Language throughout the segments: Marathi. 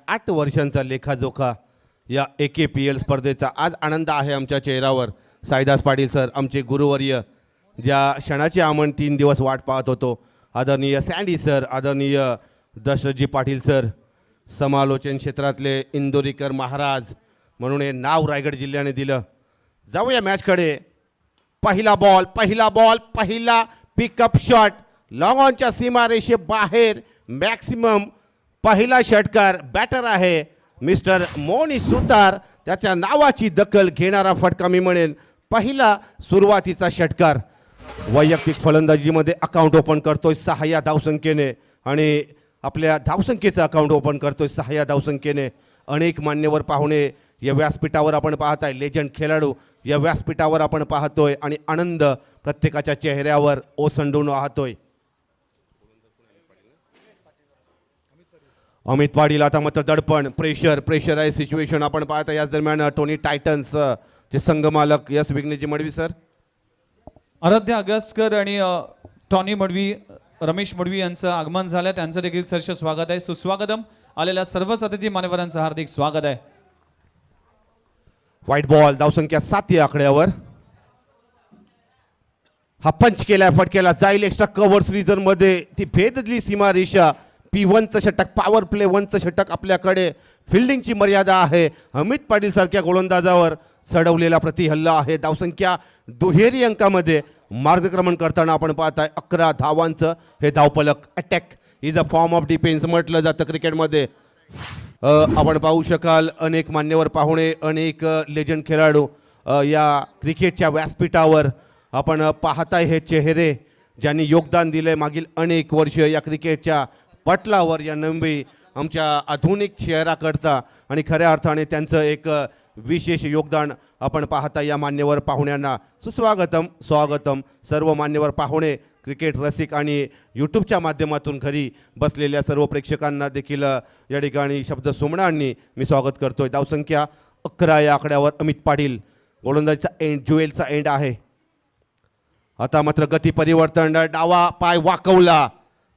8 वर्षांचा लेखाजोखा या AKPL स्पर्धेचा आज आनंद आहे आमच्या चेहऱ्यावर. साईदास पाटील सर आमचे गुरुवर्य, ज्या क्षणाची आम्ही 3 दिवस वाट पाहत होतो. आदरणीय सँडी सर, आदरणीय दशरथजी पाटील सर, समालोचन क्षेत्रातले इंदोरीकर महाराज म्हणून हे नाव रायगड जिल्ह्याने दिलं. जाऊया मॅचकडे. पहिला बॉल पहिला पिकअप शॉट लॉंग ऑनच्या सीमारेषे बाहेर. मॅक्सिमम पहिला षटकार बॅटर आहे मिस्टर मोनी सुतार. त्याच्या नावाची दखल घेणारा फटका मी म्हणेन पहिला सुरुवातीचा षटकार. वैयक्तिक फलंदाजीमध्ये अकाउंट ओपन करतोय 6 या धावसंख्येने आणि आपल्या धावसंख्येचं अकाउंट ओपन करतोय 6 या धावसंख्येने. अनेक मान्यवर पाहुणे या व्यासपीठावर आपण पाहताय, लेजंड खेळाडू या व्यासपीठावर आपण पाहतोय आणि आनंद प्रत्येकाच्या चेहऱ्यावर ओसंडून वाहतोय. अमित पाटील आता मात्र दडपण, प्रेशर आहे सिच्युएशन आपण पाहता. याच दरम्यान टोनी टायटन्स चे संघमालक यस विघ्नेजी मडवी सर, आराध्या अगस्कर आणि टॉनी मडवी, रमेश मडवी यांचं आगमन झालं. त्यांचं देखील सहर्ष स्वागत आहे. सुस्वागतम. आलेल्या सर्वच अतिथी मान्यवरांचं हार्दिक स्वागत आहे. व्हाईट बॉल धावसंख्या 7 या आकड्यावर. हा पंच केलाय, फटकेला जाईल एक्स्ट्रा कव्हर्स रिजन मध्ये. ती भेदली सीमारेषा. P1चं षटक, पॉवर प्ले 1चं षटक आपल्याकडे. फिल्डिंगची मर्यादा आहे. अमित पाटील सारख्या गोलंदाजावर चढवलेला प्रतिहल्ला आहे. धावसंख्या दुहेरी अंकामध्ये मार्गक्रमण करताना आपण पाहताय. 11 धावांचं हे धावफलक. Attack is a form of defence म्हटलं जातं क्रिकेटमध्ये. आपण पाहू शकाल अनेक मान्यवर पाहुणे, अनेक लेजंड खेळाडू या क्रिकेटच्या व्यासपीठावर आपण पाहताय. हे चेहरे ज्यांनी योगदान दिले मागील अनेक वर्ष या क्रिकेटच्या पटलावर, या नवी आमच्या आधुनिक चेहऱ्याकरता, आणि खऱ्या अर्थाने त्यांचं एक विशेष योगदान आपण पाहता. या मान्यवर पाहुण्यांना सुस्वागतम, स्वागतम. सर्व मान्यवर पाहुणे, क्रिकेट रसिक आणि यूट्यूबच्या माध्यमातून घरी बसलेल्या सर्व प्रेक्षकांना देखील या ठिकाणी शब्द सुमनांनी मी स्वागत करतोय. धावसंख्या 11 या आकड्यावर. अमित पाटील गोलंदाजीचा एंड, ज्युएलचा एंड आहे. आता मात्र गती परिवर्तन, डावा पाय वाकवला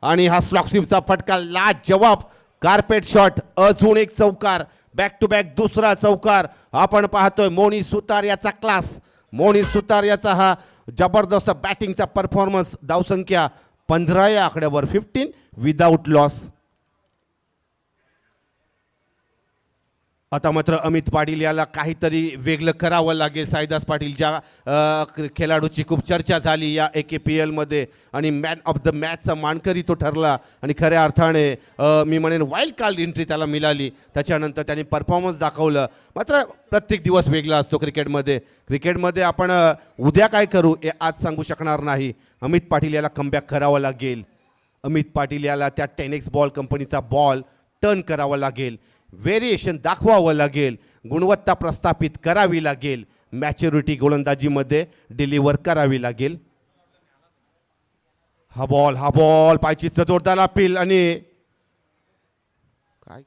आणि हा स्लॉकस्वीपचा फटका लाजवाब कार्पेट शॉट. अजून एक चौकार, बॅक टू बॅक दुसरा चौकार आपण पाहतोय. मोनी सुतार याचा क्लास, मोनी सुतार याचा हा जबरदस्त बॅटिंगचा परफॉर्मन्स. धावसंख्या 15 या आकड्यावर. 15 विदाउट लॉस. आता मात्र अमित पाटील याला काहीतरी वेगळं करावं लागेल. साईदास पाटील ज्या खेळाडूची खूप चर्चा झाली या AKPL मध्ये आणि मॅन ऑफ द मॅचचा मानकरी तो ठरला आणि खऱ्या अर्थाने मी म्हणेन वाईल्ड कार्ड एंट्री त्याला मिळाली. त्याच्यानंतर त्यांनी परफॉर्मन्स दाखवलं. मात्र प्रत्येक दिवस वेगळा असतो क्रिकेटमध्ये आपण उद्या काय करू हे आज सांगू शकणार नाही. अमित पाटील याला कमबॅक करावं लागेल. अमित पाटील याला त्या 10X बॉल कंपनीचा बॉल टर्न करावा लागेल. व्हेरिएशन दाखवावं लागेल. गुणवत्ता प्रस्थापित करावी लागेल. मॅच्युरिटी गोलंदाजीमध्ये डिलिव्हर करावी लागेल. हा बॉल पायची जोरदार अपील आणि काय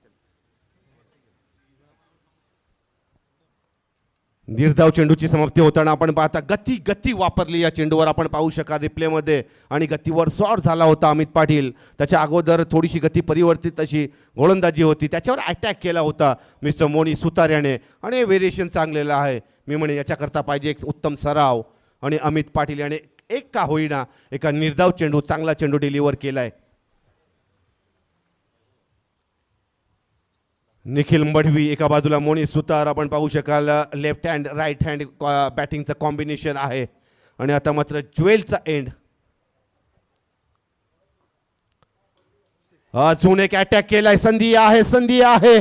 निर्धाव चेंडूची समाप्ती होताना आपण पाहता. गती वापरली या चेंडूवर आपण पाहू शकाल रिप्लेमध्ये आणि गतीवर शॉट झाला होता अमित पाटील. त्याच्या अगोदर थोडीशी गती परिवर्तित अशी गोलंदाजी होती, त्याच्यावर अटॅक केला होता मिस्टर मोनी सुतार याने आणि व्हेरिएशन चांगलेलं आहे. मी म्हणे याच्याकरता पाहिजे एक उत्तम सराव आणि अमित पाटील याने एक का होईना एका निर्धाव चेंडू, चांगला चेंडू डिलिव्हर केलाय. निखिल मडवी एका बाजूला, मोनी सुतार आपण पाहू शकाल. लेफ्ट हँड राईट हँड बॅटिंगचं कॉम्बिनेशन आहे. आणि आता मात्र ज्युएलचा एंड. अजून एक अटॅक केलाय. संधी आहे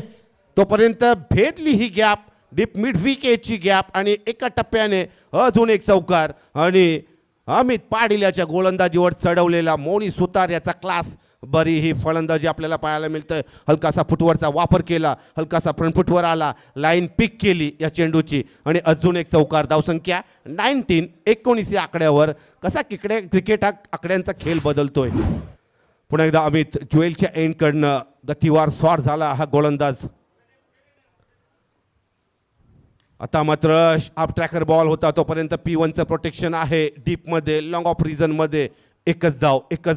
तोपर्यंत भेदली ही गॅप, डीप मिड विकेटची गॅप आणि एका टप्प्याने अजून एक चौकार आणि अमित पाटील याच्या गोलंदाजीवर चढवलेला मोनी सुतार याचा क्लास. बरी ही फलंदाजी आपल्याला पाहायला मिळतंय. हलकासा फुटवरचा वापर केला, हलकासा फ्रंट फुटवर आला, लाईन पिक केली या चेंडूची आणि अजून एक चौकार. धावसंख्या 19 या आकड्यावर. कसा क्रिकेट हा आकड्यांचा खेळ बदलतोय. पुन्हा एकदा अमित ज्युएलच्या एंडकडनं गतीवार शॉट झाला हा गोलंदाज. आता मात्र ऑफ ट्रॅकर बॉल होता तोपर्यंत P1चं प्रोटेक्शन आहे. डीपमध्ये लॉंग ऑफ रिजनमध्ये एकच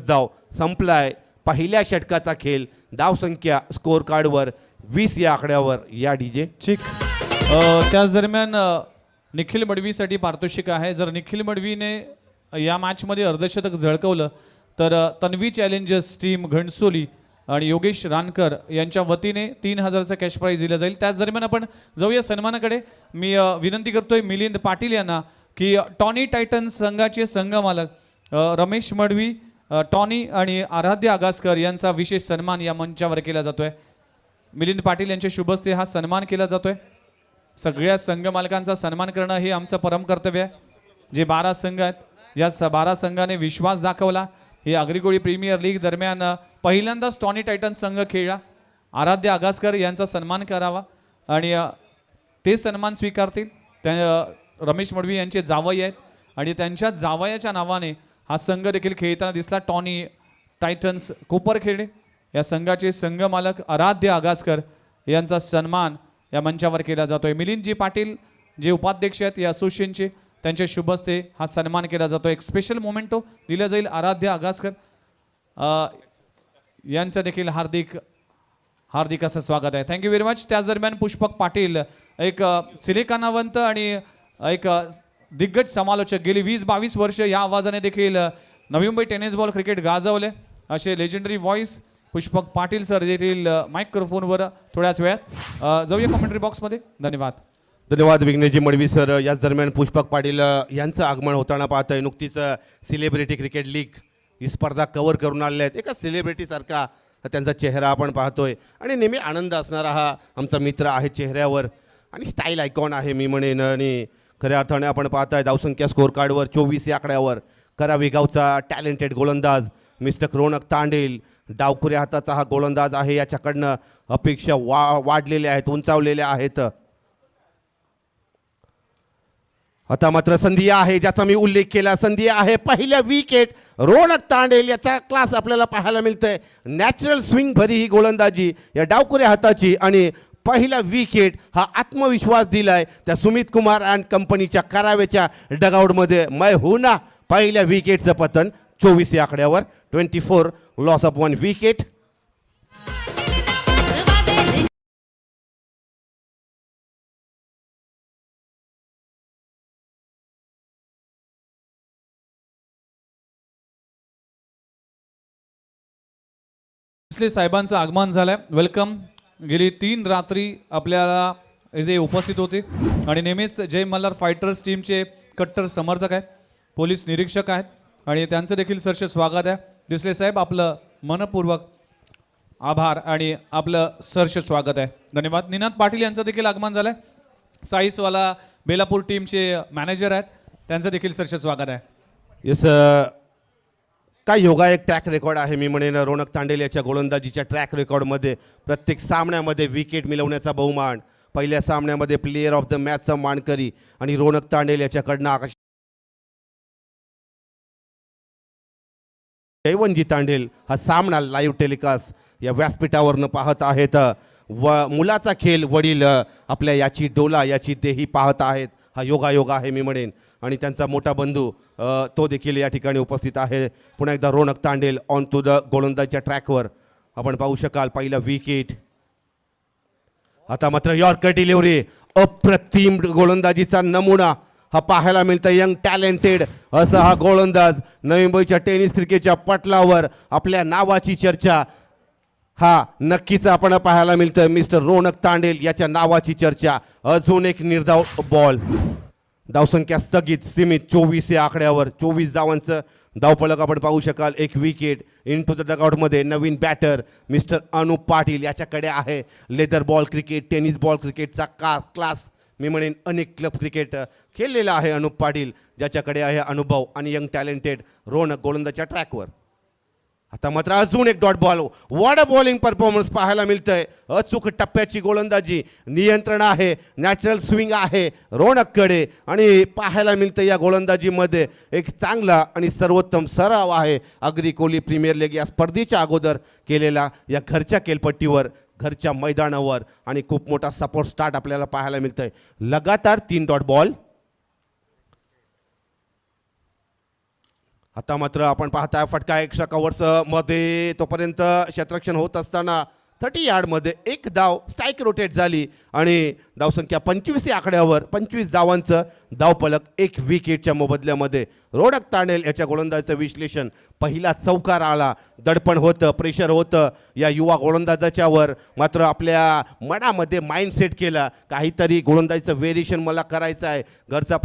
धाव संपलाय पहिल्या षटकाचा खेळ. धावसंख्या स्कोर कार्डवर 20 या आकड्यावर या डीजे. ठीक. त्याच दरम्यान निखिल मडवीसाठी पारितोषिक आहे. जर निखिल मडवीने या मॅचमध्ये अर्धशतक झळकवलं तर तन्वी चॅलेंजर्स टीम घणसोली आणि योगेश रानकर यांच्या वतीने 3000चा कॅश प्राईज दिला जाईल. त्याच दरम्यान आपण जाऊया सन्मानाकडे. मी विनंती करतोय मिलिंद पाटील यांना की टॉनी टायटन्स संघाचे संघ मालक रमेश मडवी, टॉनी आणि आराध्य आगासकर यांचा विशेष सन्मान या मंचावर केला जातोय. मिलिंद पाटील यांच्या शुभ हस्ते हा सन्मान केला जातोय. सगळ्या संघ मालकांचा सन्मान करणं हे आमचं परम कर्तव्य आहे. जे 12 संघ आहेत, ज्या 12 संघाने विश्वास दाखवला, ही आगरीकोळी प्रीमियर लीग दरम्यान पहिल्यांदाच टॉनी टायटन्स संघ खेळला. आराध्य आगासकर यांचा सन्मान करावा आणि ते सन्मान स्वीकारतील. त्या रमेश मडवी यांचे जावई आहेत आणि त्यांच्या जावयाच्या नावाने हा संघ देखील खेळताना दिसला. टॉनी टायटन्स कोपरखेडे या संघाचे संघ मालक आराध्य आगासकर यांचा सन्मान या मंचावर केला जातोय. मिलिंदजी पाटील जे उपाध्यक्ष आहेत या असोसिएशनचे, त्यांच्या शुभ हस्ते हा सन्मान केला जातो. एक स्पेशल मोमेंटो दिला जाईल आराध्य आगासकर यांचं देखील हार्दिक हार्दिक असं स्वागत आहे. Thank you very much. त्याच दरम्यान पुष्पक पाटील एक सिलेकानावंत आणि एक दिग्गज समालोचक, गेली 20-22 वर्ष या आवाजाने देखील Navi Mumbai tennis ball cricket गाजवले असे legendary voice Pushpak Patil sir देखील मायक्रोफोनवर थोड्याच वेळात. जाऊया कमेंट्री बॉक्समध्ये. धन्यवाद. धन्यवाद विघ्नेशजी मडवी सर. याच दरम्यान पुष्पक पाटील यांचं आगमन होताना पाहतोय. नुकतीच सेलिब्रिटी क्रिकेट लीग ही स्पर्धा कव्हर करून आलेले आहेत. एका सेलिब्रिटीसारखा त्यांचा चेहरा आपण पाहतोय आणि नेहमी आनंद असणारा हा आमचा मित्र आहे चेहऱ्यावर आणि स्टाईल आयकॉन आहे मी म्हणेन. आणि खऱ्या अर्थाने आपण पाहताय धावसंख्या स्कोअर कार्डवर 24 या आकड्यावर करावी गावचा टॅलेंटेड गोलंदाज मिस्टर रोनक तांडेल. डावखुऱ्या हाताचा हा गोलंदाज आहे. याच्याकडनं अपेक्षा वाढलेल्या आहेत, उंचावलेल्या आहेत. आता मात्र संधी आहे ज्याचा मी उल्लेख केला. संधी आहे पहिल्या विकेट. रोनक तांडेल याचा क्लास आपल्याला पाहायला मिळतंय. नॅचरल स्विंग भरी ही गोलंदाजी या डावखुऱ्या हाताची आणि पहिला विकेट हा आत्मविश्वास दिलाय त्या सुमित कुमार अँड कंपनीच्या करावेच्या डगआउटमध्ये. मै हुना पहिल्या विकेटचं पतन 24 या आकड्यावर. 24 लॉस ऑफ 1 विकेट. साहेबांचं आगमन झालंय. वेलकम. गेली 3 रात्री आपल्याला इथे उपस्थित होते आणि नेहमीच जय मल्हार फायटर्स टीमचे कट्टर समर्थक आहेत, पोलीस निरीक्षक आहेत आणि त्यांचं देखील सरस स्वागत आहे. डिसले साहेब आपलं मनपूर्वक आभार आणि आपलं सरस स्वागत आहे. धन्यवाद. निनाद पाटील यांचं देखील आगमन झालंय. साईसवाला बेलापूर टीमचे मॅनेजर आहेत, त्यांचं देखील सरस स्वागत आहे. येस. काय योगा एक ट्रॅक रेकॉर्ड आहे मी म्हणेन रोनक तांडेल याच्या गोलंदाजीच्या ट्रॅक रेकॉर्डमध्ये. प्रत्येक सामन्यामध्ये विकेट मिळवण्याचा बहुमान, पहिल्या सामन्यामध्ये प्लेयर ऑफ द मॅचचा मानकरी आणि रोनक तांडेल याच्याकडनं आकाश जयवंतजी तांडेल हा सामना लाईव्ह टेलिकास्ट या व्यासपीठावरनं पाहत आहेत. मुलाचा खेळ वडील आपल्या याची डोला याची देही पाहत आहेत. हा योगायोग आहे मी म्हणेन. आणि त्यांचा मोठा बंधू तो देखील या ठिकाणी उपस्थित आहे. पुन्हा एकदा Ronak Tandel on to the गोलंदाजच्या ट्रॅकवर आपण पाहू शकाल. पहिला विकेट. आता मात्र यॉर्कर डिलिव्हरी. अप्रतिम गोलंदाजीचा नमुना हा पाहायला मिळतं. यंग टॅलेंटेड असा हा गोलंदाज. नवी मुंबईच्या टेनिस क्रिकेटच्या पटलावर आपल्या नावाची चर्चा हा नक्कीच आपण पाहायला मिळतं. मिस्टर रोनक तांडेल याच्या नावाची चर्चा. अजून एक निर्धाव बॉल. धावसंख्या स्थगित सीमित 24 या आकड्यावर. 24 धावांचं धावफलक आपण पाहू शकाल. एक विकेट. इन टू द डगआउटमध्ये नवीन बॅटर मिस्टर अनुप पाटील याच्याकडे आहे. Leather ball cricket, tennis ball क्रिकेटचा क्लास मी म्हणेन. अनेक क्लब क्रिकेट खेळलेला आहे अनुप पाटील, ज्याच्याकडे आहे अनुभव आणि यंग टॅलेंटेड रोनक गोलंदाजच्या ट्रॅकवर. आता मात्र अजून एक dot ball. What a bowling performance पाहायला मिळतंय. अचूक टप्प्याची गोलंदाजी, नियंत्रण आहे, नॅचरल स्विंग आहे रोनककडे आणि पाहायला मिळतं या गोलंदाजीमध्ये एक चांगला आणि सर्वोत्तम सराव आहे. आगरीकोली प्रीमियर लीग या स्पर्धेच्या अगोदर केलेला या घरच्या खेळपट्टीवर, घरच्या मैदानावर आणि खूप मोठा सपोर्ट स्टार्ट आपल्याला पाहायला मिळतंय. लगातार 3 डॉट बॉल. आता मात्र आपण पाहताय फटका एक्स्ट्रा कव्हर्स मध्ये. तोपर्यंत क्षेत्ररक्षण होत असताना 30 यार्डमध्ये एक धाव स्ट्राईक रोटेट झाली आणि धावसंख्या 25 या आकड्यावर 25 धावांचं धावफलक 1 विकेटच्या मोबदल्यामध्ये. रोडक ताणेल याच्या गोलंदाजाचं विश्लेषण. पहिला चौकार आला, दडपण होतं, प्रेशर होतं या युवा गोलंदाजाच्यावर, मात्र आपल्या मनामध्ये माइंडसेट केला काहीतरी गोलंदाजीचं व्हेरिएशन मला करायचं आहे. घरचा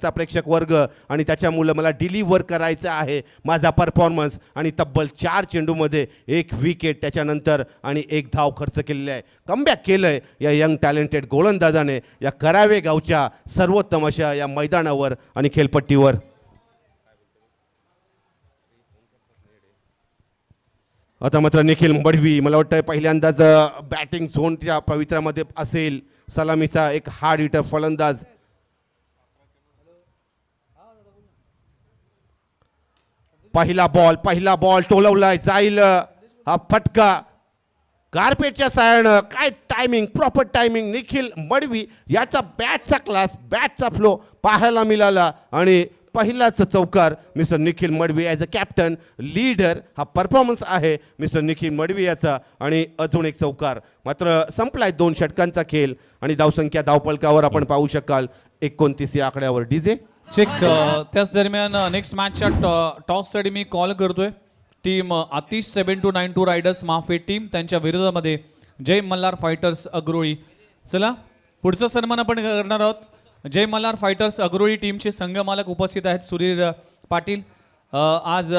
प्रेक्षक वर्ग आणि त्याच्यामुळं मला डिलिव्हर करायचं आहे माझा परफॉर्मन्स. आणि तब्बल 4 चेंडूमध्ये 1 विकेट त्याच्यानंतर आणि 1 धाव खर्च केलेली आहे. कमबॅक केलंय या यंग टॅलेंटेड गोलंदाजाने या करावे गावच्या सर्वोत्तम अशा या मैदानावर आणि खेळपट्टीवर. आता मात्र निखिल मडवी मला वाटतं पहिल्यांदाच बॅटिंग झोनच्या पवित्रामध्ये असेल. सलामीचा एक हार्ड हिटर फलंदाज. पहिला बॉल टोलवलाय, जाईल हा फटका कार्पेटच्या साहाय्यानं. काय timing, proper timing. Nikhil Madavi याचा बॅटचा क्लास, बॅटचा फ्लो पाहायला मिळाला आणि पहिलाच चौकार mister Nikhil Madavi as a captain leader. हा परफॉर्मन्स आहे मिस्टर निखिल मडवी याचा. आणि अजून एक चौकार. मात्र संपलाय 2 षटकांचा खेळ आणि धावसंख्या धावफलकावर आपण पाहू शकाल 29 या आकड्यावर. DJ check. त्याच दरम्यान नेक्स्ट मॅचच्या टॉससाठी मी कॉल करतोय. टीम आतिश 7292 रायडर्स माफे टीम, त्यांच्या विरोधामध्ये जय मल्हार फायटर्स अग्रोळी. चला पुढचा सन्मान आपण करणार आहोत. जय मल्हार फायटर्स अग्रोळी टीमचे संघ मालक उपस्थित आहेत सुधीर पाटील. आज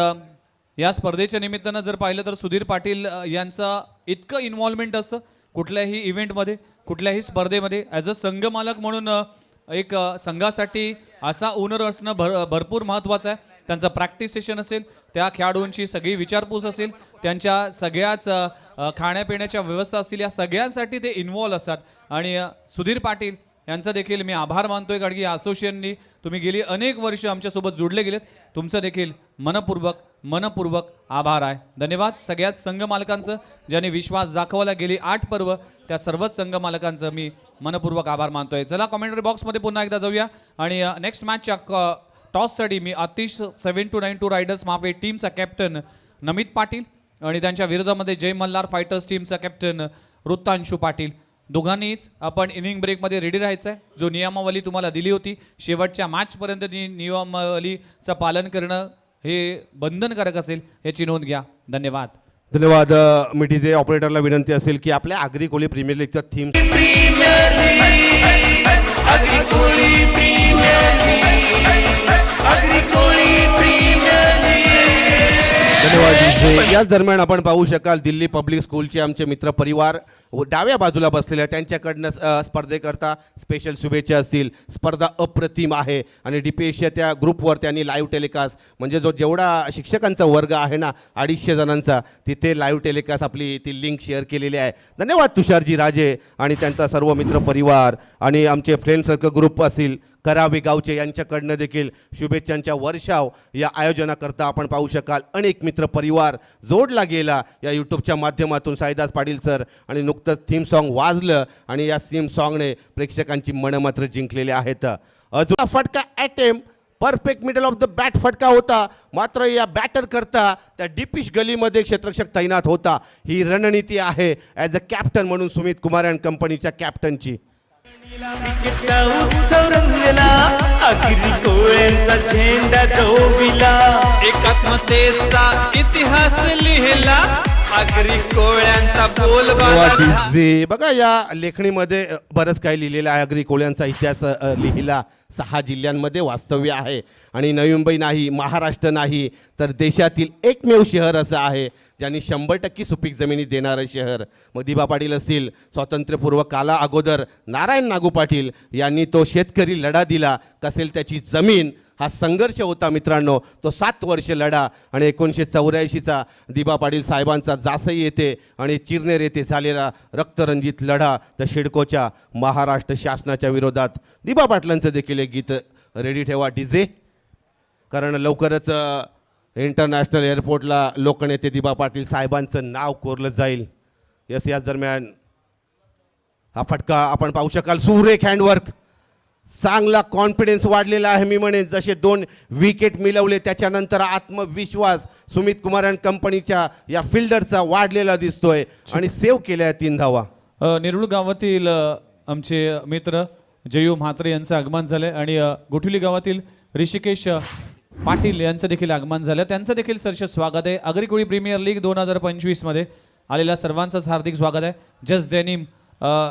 या स्पर्धेच्या निमित्तानं जर पाहिलं तर सुधीर पाटील यांचा इतकं इन्व्हॉल्वमेंट असतं कुठल्याही इव्हेंटमध्ये, कुठल्याही स्पर्धेमध्ये. ॲज अ संघ मालक म्हणून एक संघासाठी असा ओनर असणं भरपूर महत्त्वाचं आहे. त्यांचं प्रॅक्टिस सेशन असेल, त्या खेळाडूंची सगळी विचारपूस असेल, त्यांच्या सगळ्याच खाण्यापिण्याच्या व्यवस्था असतील, या सगळ्यांसाठी ते इन्व्हॉल्व असतात. आणि सुधीर पाटील यांचा देखील मी आभार मानतोय, कारण की असोसिएशननी तुम्ही गेली अनेक वर्ष आमच्यासोबत जोडले गेलेत. तुमचं देखील मनपूर्वक आभार आहे. धन्यवाद सगळ्याच संघ मालकांचं ज्यांनी विश्वास दाखवला गेली 8 पर्व. त्या सर्वच संघ मालकांचं मी मनपूर्वक आभार मानतोय. चला कमेंटरी बॉक्समध्ये पुन्हा एकदा जाऊया आणि नेक्स्ट मॅचच्या टॉससाठी मी आतिश 7292 रायडर्स माफे टीमचा कॅप्टन नमित पाटील आणि त्यांच्या विरोधामध्ये जय मल्हार फायटर्स टीमचा कॅप्टन वृत्तांशू पाटील. दोघांनीच आपण इनिंग ब्रेकमध्ये रेडी राहायचं आहे. जो नियमावली तुम्हाला दिली होती शेवटच्या मॅचपर्यंत नियमावलीचं पालन करणं हे बंधनकारक असेल याची नोंद घ्या. धन्यवाद. धन्यवाद. मिठीचे ऑपरेटरला विनंती असेल की आपल्या आगरी कोळी प्रीमियर लीगचा थीम धन्यवाद. याच दरम्यान आपण पाहू शकाल दिल्ली पब्लिक स्कूलचे आमचे मित्र परिवार डाव्या बाजूला बसलेले, त्यांच्याकडनं स्पर्धेकरता स्पेशल शुभेच्छा असतील. स्पर्धा अप्रतिम आहे आणि DPSच्या त्या ग्रुपवर त्यांनी लाईव्ह टेलिकास्ट, म्हणजे जेवढा शिक्षकांचा वर्ग आहे ना 250 जणांचा, तिथे लाईव्ह टेलिकास्ट आपली ती लिंक शेअर केलेली आहे. धन्यवाद तुषारजी राजे आणि त्यांचा सर्व मित्र परिवार आणि आमचे फ्रेंड सर्कल ग्रुप असतील करावे गावचे, यांच्याकडनं देखील शुभेच्छांच्या वर्षाव या आयोजनाकरता आपण पाहू शकाल. अनेक मित्र परिवार जोडला गेला या यूट्यूबच्या माध्यमातून. साईदास पाटील सर आणि नुकतंच थीम सॉन्ग वाजलं आणि या थीम सॉन्गने प्रेक्षकांची मनं मात्र जिंकलेली आहेत. अजून फटका attempt perfect middle of the bat फटका होता, मात्र या बॅटर करता त्या डीपिश गलीमध्ये क्षेत्ररक्षक तैनात होता. ही रणनीती आहे ॲज अ कॅप्टन म्हणून सुमित कुमार अँड कंपनीच्या कॅप्टनची. झेंडा डोबिला एकात्मतेचा इतिहास लिहिला आगरी कोळ्यांचा बोलबाला. बघा या लेखणीमध्ये बरंच काही लिहिलेलं आहे. आगरी कोळ्यांचा इतिहास लिहिला. 6 जिल्ह्यांमध्ये वास्तव्य आहे आणि नवी मुंबई नाही, महाराष्ट्र नाही, तर देशातील एकमेव शहर असं आहे ज्यांनी 100% सुपीक जमिनी देणारं शहर. मग दिबा पाटील असतील, स्वातंत्र्यपूर्व काला अगोदर नारायण नागू पाटील यांनी तो शेतकरी लढा दिला. कसेल त्याची जमीन हा संघर्ष होता मित्रांनो. तो 7 वर्ष लढा आणि 1984चा दिबा पाटील साहेबांचा जासई येथे आणि चिरनेर येथे झालेला रक्तरंजित लढा तर शिडकोच्या महाराष्ट्र शासनाच्या विरोधात. दिबा पाटलांचं देखील एक गीत रेडी ठेवा डीजे, कारण लवकरच इंटरनॅशनल एअरपोर्टला लोकनेते दिबा पाटील साहेबांचं नाव कोरलं जाईल. याच दरम्यान हा फटका आपण पाहू शकाल. सुरेख हँडवर्क, चांगला कॉन्फिडन्स वाढलेला आहे. मी म्हणेन जसे 2 विकेट मिळवले त्याच्यानंतर आत्मविश्वास सुमित कुमार अँड कंपनीच्या या फिल्डरचा वाढलेला दिसतोय आणि सेव्ह केल्या 3 धावा. नेरुळ गावातील आमचे मित्र जयू म्हात्रे यांचं आगमन झालंय आणि गोठुली गावातील ऋषिकेश पाटील यांचं देखील आगमन झालं. त्यांचं देखील सरसे स्वागत आहे. अग्रिकोळी प्रीमियर लीग 2025 मध्ये आलेल्या सर्वांचंच हार्दिक स्वागत आहे. जस्ट डेनिम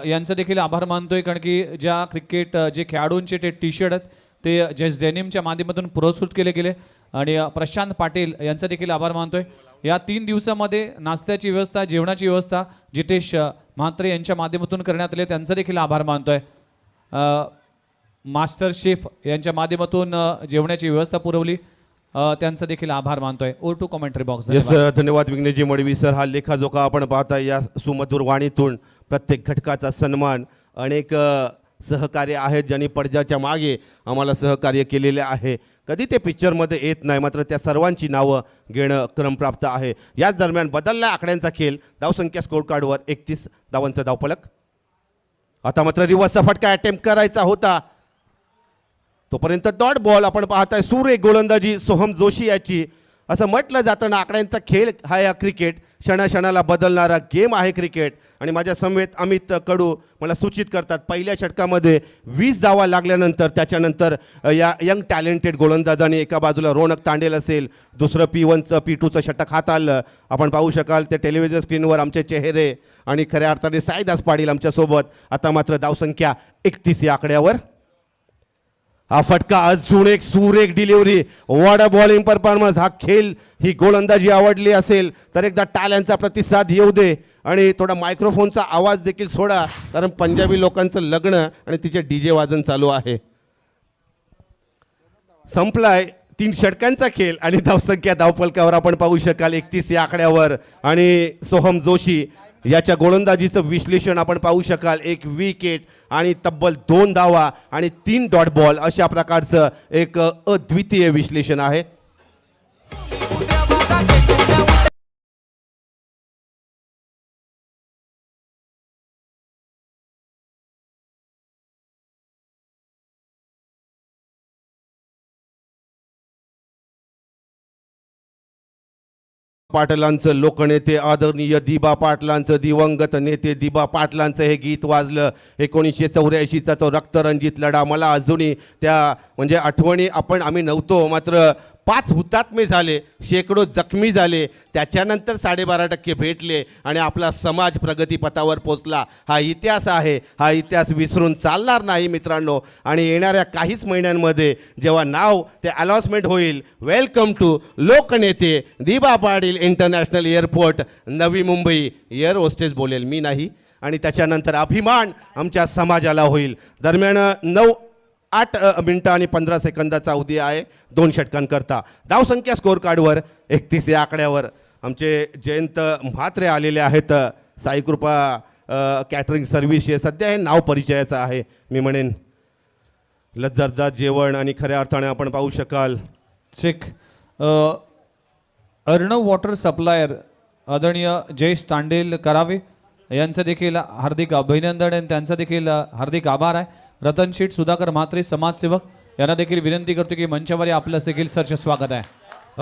यांचं देखील आभार मानतोय कारण की ज्या क्रिकेट जे खेळाडूंचे ते टी शर्ट आहेत ते जस्ट डेनिमच्या माध्यमातून पुरस्कृत केले गेले आणि प्रशांत पाटील यांचा देखील आभार मानतोय. या 3 दिवसामध्ये नाश्त्याची व्यवस्था, जेवणाची व्यवस्था जितेश म्हात्रे यांच्या माध्यमातून करण्यात आले, त्यांचा देखील आभार मानतोय. मास्टर शेफ यांच्या माध्यमातून जेवणाची व्यवस्था पुरवली, त्यांचा देखील आभार मानतोय. Over to commentary box. Yes धन्यवाद विघ्नेशजी मडवी सर. हा लेखाजोखा आपण पाहताय या सुमधुर वाणीतून. प्रत्येक घटकाचा सन्मान. अनेक सहकार्य आहेत ज्यांनी पडद्याच्या मागे आम्हाला सहकार्य केलेले आहे. कधी ते पिक्चरमध्ये येत नाही, मात्र त्या सर्वांची नावं घेणं क्रमप्राप्त आहे. याच दरम्यान बदलला आकड्यांचा खेळ. धावसंख्या स्कोर कार्डवर 31 धावांचा धावफलक. आता मात्र रिव्हर्सचा फटका अटेम्प्ट करायचा होता, तोपर्यंत डॉट बॉल. आपण पाहताय सुरेख गोलंदाजी सोहम जोशी याची. असं म्हटलं जातं ना, आकड्यांचा खेळ हा या क्रिकेट क्षणाक्षणाला बदलणारा गेम आहे क्रिकेट. आणि माझ्या समवेत अमित कडू मला सूचित करतात पहिल्या षटकामध्ये 20 धावा लागल्यानंतर त्याच्यानंतर या यंग टॅलेंटेड गोलंदाजाने एका बाजूला रोनक तांडेल असेल, दुसरं P1चं P2चं षटक हाताळलं. आपण पाहू शकाल ते टेलिव्हिजन स्क्रीनवर आमचे चेहरे आणि खऱ्या अर्थाने साईदास पाटील आमच्यासोबत. आता मात्र धावसंख्या 31 या आकड्यावर. हा फटका अजून एक सुरेख delivery. What a bowling performance. हा खेळ, ही गोलंदाजी आवडली असेल तर एकदा टाळ्यांचा प्रतिसाद येऊ दे आणि थोडा मायक्रोफोनचा आवाज देखील सोडा, कारण पंजाबी लोकांचं लग्न आणि तिचे डीजे वादन चालू आहे. संपलाय 3 षटकांचा खेळ आणि धावसंख्या धावफलकावर आपण पाहू शकाल 31 या आकड्यावर. आणि सोहम जोशी याच्या गोलंदाजीचं विश्लेषण आपण पाहू शकाल. 1 विकेट आणि तब्बल 2 धावा आणि 3 डॉट बॉल अशा प्रकारचं एक अद्वितीय विश्लेषण आहे. पाटलांचं लोकनेते आदरणीय दिबा पाटलांचं, दिवंगत नेते दिबा पाटलांचं हे गीत वाजलं. 1984चा तो रक्तरंजित लढा. मला अजूनही त्या म्हणजे आठवणी आम्ही नव्हतो, मात्र 5 हुतात्मे झाले, शेकडो जखमी झाले, त्याच्यानंतर 12.5% भेटले आणि आपला समाज प्रगतीपथावर पोचला. हा इतिहास आहे. हा इतिहास विसरून चालणार नाही मित्रांनो. आणि येणाऱ्या काहीच महिन्यांमध्ये जेव्हा नाव ते अनाउन्समेंट होईल, वेलकम टू लोकनेते दिबा Patil international airport Navi Mumbai, air hostess बोलेल मी नाही. आणि त्याच्यानंतर अभिमान आमच्या समाजाला होईल. दरम्यान 8 मिनिटं आणि 15 सेकंदाचा अवधी आहे 2 षटकांकरता. धावसंख्या स्कोर कार्डवर 31 या आकड्यावर. आमचे जयंत म्हात्रे आलेले आहेत. साईकृपा कॅटरिंग सर्व्हिस हे सध्या हे नाव परिचयाचं आहे. मी म्हणेन लज्जतदार जेवण आणि खऱ्या अर्थाने आपण पाहू शकाल चेक. अर्णव वॉटर सप्लायर आदरणीय जयेश तांडेल करावे यांचं देखील हार्दिक अभिनंदन आणि त्यांचा देखील हार्दिक आभार आहे. रतन शेठ सुधाकर म्हात्रे समाजसेवक यांना देखील विनंती करतो की मंचावर आपलं देखील सरचे स्वागत आहे.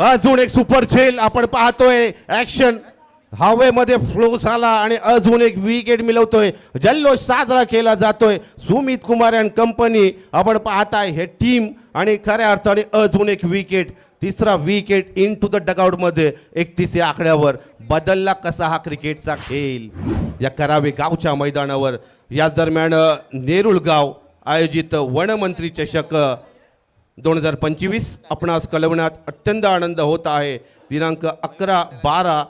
अजून एक सुपर झेल आपण पाहतोय. ॲक्शन हवेमध्ये फ्लो झाला आणि अजून एक विकेट मिळवतोय. जल्लोष साजरा केला जातोय. सुमित कुमार अँड कंपनी आपण पाहताय हे टीम आणि खऱ्या अर्थाने अजून एक विकेट. 3रा विकेट इन टू द डगआउटमध्ये 31 या आकड्यावर. बदलला कसा हा क्रिकेटचा खेळ या करावे गावच्या मैदानावर. याच दरम्यान नेरुळ गाव आयोजित वनमंत्री चषक 2025 आपणास कळवण्यात अत्यंत आनंद होत आहे. दिनांक 11, 12,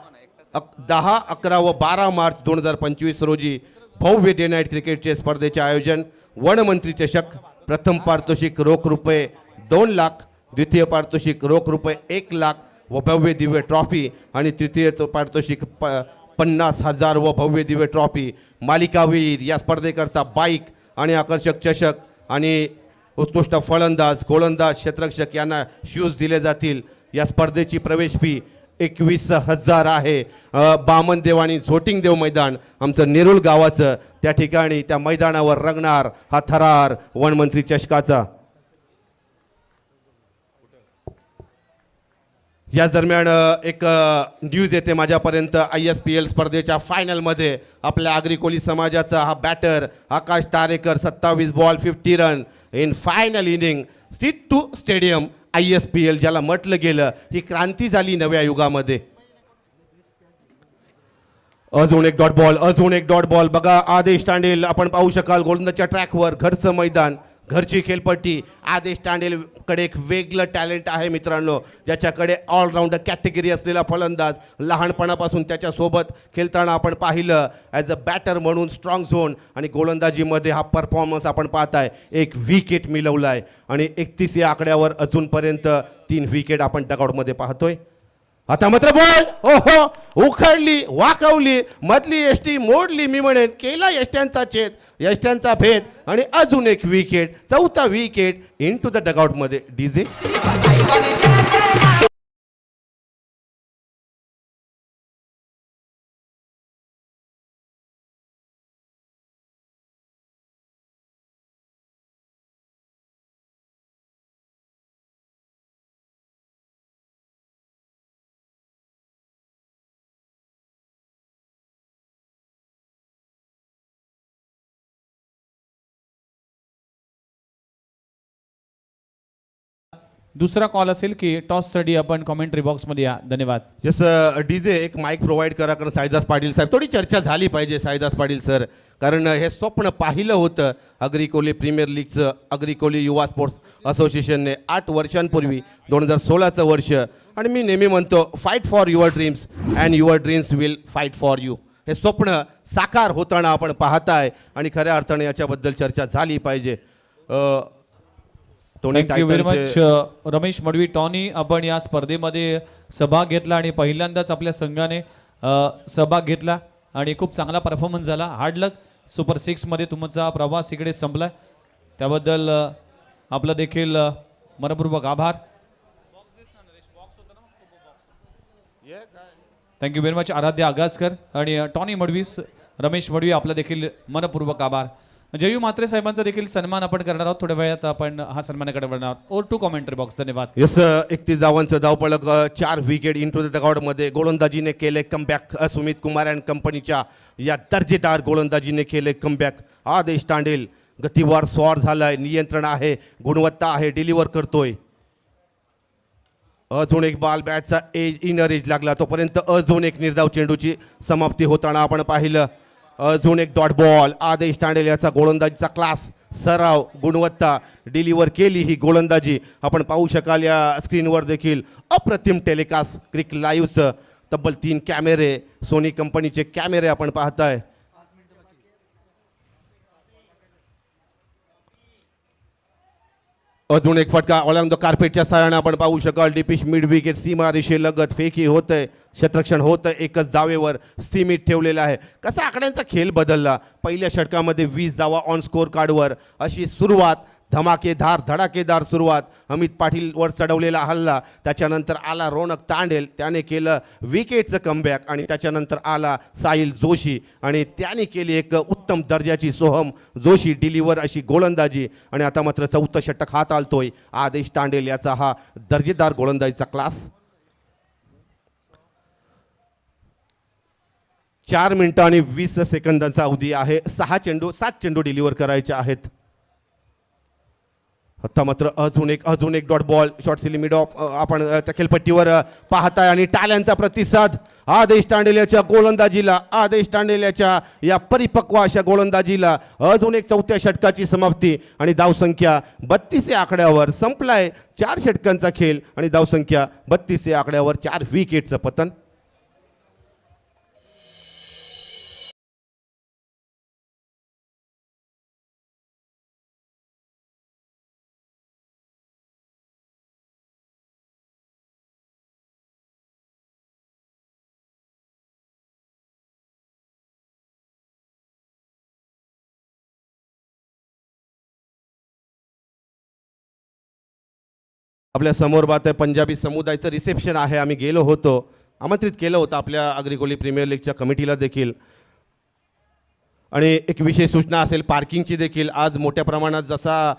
10, 11 व 12 मार्च 2025 रोजी भव्य डे नाईट क्रिकेटचे स्पर्धेचे आयोजन. वनमंत्री चषक. प्रथम पारितोषिक रोख रुपये 2 लाख, द्वितीय पारितोषिक रोख रुपये 1 लाख व भव्य दिव्य ट्रॉफी आणि तृतीय पारितोषिक 50,000 व भव्य दिव्य ट्रॉफी. मालिकावीर या स्पर्धेकरता बाईक आणि आकर्षक चषक आणि उत्कृष्ट फलंदाज, गोलंदाज, क्षेत्ररक्षक यांना शूज दिले जातील. या स्पर्धेची प्रवेश फी 21,000 आहे. बामनदेव आणि झोटिंगदेव मैदान आमचं नेरुळ गावाचं, त्या ठिकाणी त्या मैदानावर रंगणार हा थरार वनमंत्री चषकाचा. याच दरम्यान एक न्यूज येते माझ्यापर्यंत. ISPL स्पर्धेच्या फायनलमध्ये आपल्या आगरी कोळी समाजाचा हा batter Akash Tarekar 27 ball 50 run in final inning. Street to stadium ISPL ज्याला म्हटलं गेलं, ही क्रांती झाली नव्या युगामध्ये. अजून एक डॉट बॉल, अजून एक डॉट बॉल. बघा आदेश तांडेल आपण पाहू शकाल गोलंदाजच्या ट्रॅकवर, घरचं मैदान, घरची खेळपट्टी. आदेश तांडेलकडे एक वेगळं टॅलेंट आहे मित्रांनो, ज्याच्याकडे ऑलराऊंडर कॅटेगरी असलेला फलंदाज. लहानपणापासून त्याच्यासोबत खेळताना आपण पाहिलं ॲज अ बॅटर म्हणून स्ट्रॉंग झोन आणि गोलंदाजीमध्ये हा परफॉर्मन्स आपण पाहताय. एक विकेट मिळवलाय आणि 31 या आकड्यावर अजूनपर्यंत 3 विकेट आपण डगआउटमध्ये पाहतोय. आता मात्र बॉल ओहो उखडली, वाकवली, मधली एसटी मोडली. मी म्हणेन केला यष्ट्यांचा छेद, यष्ट्यांचा भेद आणि अजून एक विकेट, 4था विकेट इन टू द डगआउटमध्ये. डीजे दुसरा कॉल असेल की टॉससाठी आपण कॉमेंट्री बॉक्समध्ये या. धन्यवाद. यस डीजे एक माईक प्रोव्हाइड करा, कारण साईदास पाटील साहेब थोडी चर्चा झाली पाहिजे. साईदास पाटील सर, कारण हे स्वप्न पाहिलं होतं अग्री कोली प्रीमियर लीगचं. अग्री कोली युवा स्पोर्ट्स असोसिएशनने 8 वर्षांपूर्वी 2016चं वर्ष. आणि मी नेहमी म्हणतो fight for your dreams and your dreams will fight for you. हे स्वप्न साकार होताना आपण पाहताय आणि खऱ्या अर्थाने याच्याबद्दल चर्चा झाली पाहिजे. टोनी थँक्यू व्हेरी टायटनचे मच रमेश मडवी. टॉनी, आपण या स्पर्धेमध्ये सहभाग घेतला आणि पहिल्यांदाच आपल्या संघाने सहभाग घेतला आणि खूप चांगला परफॉर्मन्स झाला. हार्ड लक. सुपर 6मध्ये तुमचा प्रवास इकडे संपला, त्याबद्दल आपलं देखील मनपूर्वक आभार. थँक्यू व्हेरी मच आराध्य आगासकर आणि टॉनी मडवीस, रमेश मडवी, आपला देखील मनपूर्वक आभार. जयू म्हात्रे साहेबांचा देखील सन्मान आपण करणार आहोत. थोड्या वेळात आपण हा सन्मानाकडे वळणार आहोत. Over to commentary box. धन्यवाद. यस 31 धावांचं धावपळक, 4 विकेट इन टू द डगआउटमध्ये. गोलंदाजीने केले कमबॅक. सुमित कुमार अँड कंपनीच्या या दर्जेदार गोलंदाजीने केले कमबॅक. आदेश तांडेल गतीवार स्वार झालाय, नियंत्रण आहे, गुणवत्ता आहे, डिलिव्हर करतोय. अजून एक बॉल बॅटचा एज इनर एज लागला, तोपर्यंत अजून एक निर्धाव चेंडूची समाप्ती होताना आपण पाहिलं. अजून एक डॉट बॉल. आदेश तांडेल याचा गोलंदाजीचा क्लास, सराव, गुणवत्ता, डिलिव्हर केली ही गोलंदाजी आपण पाहू शकाल या स्क्रीनवर देखील. अप्रतिम टेलिकास्ट क्रिक लाईव्हचं. तब्बल 3 कॅमेरे, सोनी कंपनीचे कॅमेरे आपण पाहताय. अजून एक फटका ऑलॉंग द कार्पेटच्या सहाय्याने आपण पाहू शकाल. डिपिश मिड विकेट सीमा रेषेलगत फेकी होतंय, क्षेत्ररक्षण होतं, एकच धावेवर सीमित ठेवलेलं आहे. कसा आकड्यांचा खेळ बदलला. पहिल्या षटकामध्ये 20 धावा ऑन स्कोर कार्डवर, अशी सुरुवात, धमाकेदार धडाकेदार सुरुवात. अमित पाटीलवर चढवलेला हल्ला, त्याच्यानंतर आला रोनक तांडेल, त्याने केलं विकेटचं कमबॅक आणि त्याच्यानंतर आला साहिल जोशी आणि त्याने केली एक उत्तम दर्जाची सोहम जोशी डिलिव्हर अशी गोलंदाजी. आणि आता मात्र 4थं षटक हात आलतोय आदेश तांडेल याचा हा दर्जेदार गोलंदाजीचा क्लास. 4 मिनिटं आणि 20 सेकंदांचा अवधी आहे. 7 चेंडू डिलिव्हर करायचे आहेत. आता मात्र अजून एक dot ball. Short limit of आपण त्या खेळपट्टीवर पाहताय आणि टाळ्यांचा प्रतिसाद आदेश तांडेल याच्या गोलंदाजीला, आदेश तांडेल याच्या या परिपक्व अशा गोलंदाजीला. अजून एक 4थ्या षटकाची समाप्ती आणि धावसंख्या 32 या आकड्यावर संपलाय. 4 षटकांचा खेळ आणि धावसंख्या 32 या आकड्यावर, 4 विकेटचं पतन. आपल्या समोर बात आहे पंजाबी समुदायाचं रिसेप्शन आहे. आम्ही गेलो होतो आमंत्रित केलं होतं आपल्या अग्रिकोली प्रीमियर लीगच्या कमिटीला देखील. आणि एक विशेष सूचना असेल पार्किंगची देखील. आज मोठ्या प्रमाणात जसा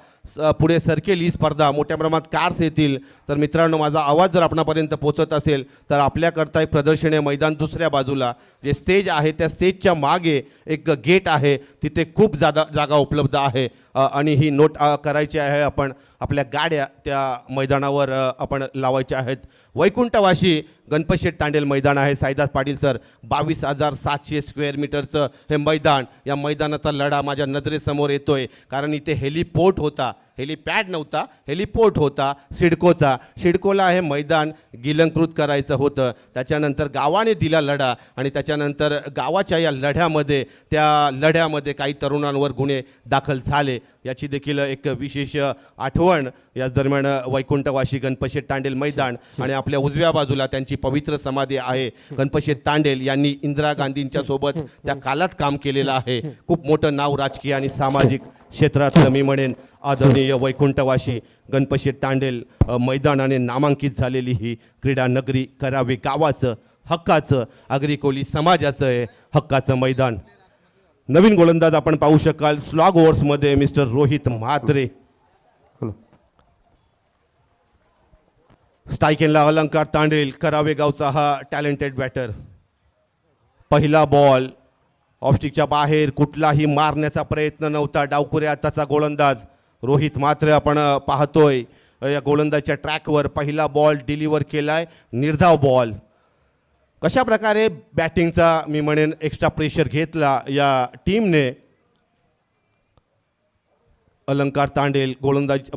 पुढे सरकेल ही स्पर्धा, मोठ्या प्रमाणात कार्स येतील, तर मित्रांनो माझा आवाज जर आपणापर्यंत पोहोचत असेल तर आपल्याकरता एक प्रदर्शनीय मैदान दुसऱ्या बाजूला जे स्टेज आहे त्या स्टेजच्या मागे एक गेट आहे, तिथे खूप जागा उपलब्ध आहे. आणि ही नोट करायची आहे आपण, आपल्या गाड्या त्या मैदानावर आपण लावायच्या आहेत. वैकुंठवाशी गणपतशेठ तांडेल मैदान आहे. साईदास पाटील सर, 22,700 स्क्वेअर मीटरचं हे मैदान. या मैदानाचा लढा माझ्या नजरेसमोर येतोय, कारण इथे हेलिपोर्ट होता, हेलिपॅड नव्हता, हेलिपोर्ट होता सिडकोचा. सिडकोला हे मैदान गिलंकृत करायचं होतं. त्याच्यानंतर गावाने दिला लढा आणि त्याच्यानंतर गावाच्या या लढ्यामध्ये काही तरुणांवर गुन्हे दाखल झाले. याची देखील एक विशेष आठवण या दरम्यान वैकुंठवाशी गणपतशेठ तांडेल मैदान. आणि आपल्या उजव्या बाजूला त्यांची पवित्र समाधी आहे. गणपतशेठ तांडेल यांनी इंदिरा गांधींच्या सोबत त्या काळात काम केलेलं आहे. खूप मोठं नाव राजकीय आणि सामाजिक क्षेत्रातलं मी म्हणेन. आदरणीय वैकुंठवाशी गणपतशेठ तांडेल मैदानाने नामांकित झालेली ही क्रीडा नगरी करावे गावाचं, हक्काचं, अग्रिकोली समाजाचं हे हक्काचं मैदान. नवीन गोलंदाज आपण पाहू शकाल स्लॉग ओव्हर्समध्ये मिस्टर रोहित म्हात्रे. स्ट्राईकेनला अलंकार तांडेल, करावे गावचा हा टॅलेंटेड बॅटर. पहिला बॉल ऑफस्टिकच्या बाहेर, कुठलाही मारण्याचा प्रयत्न नव्हता. डावकुरे आताचा गोलंदाज रोहित म्हात्रे आपण पाहतोय या गोलंदाजच्या ट्रॅकवर. पहिला बॉल डिलिव्हर केलाय, निर्धाव बॉल. कशा प्रकारे बॅटिंगचा मी म्हणेन एक्स्ट्रा प्रेशर घेतला या टीमने. अलंकार तांडेल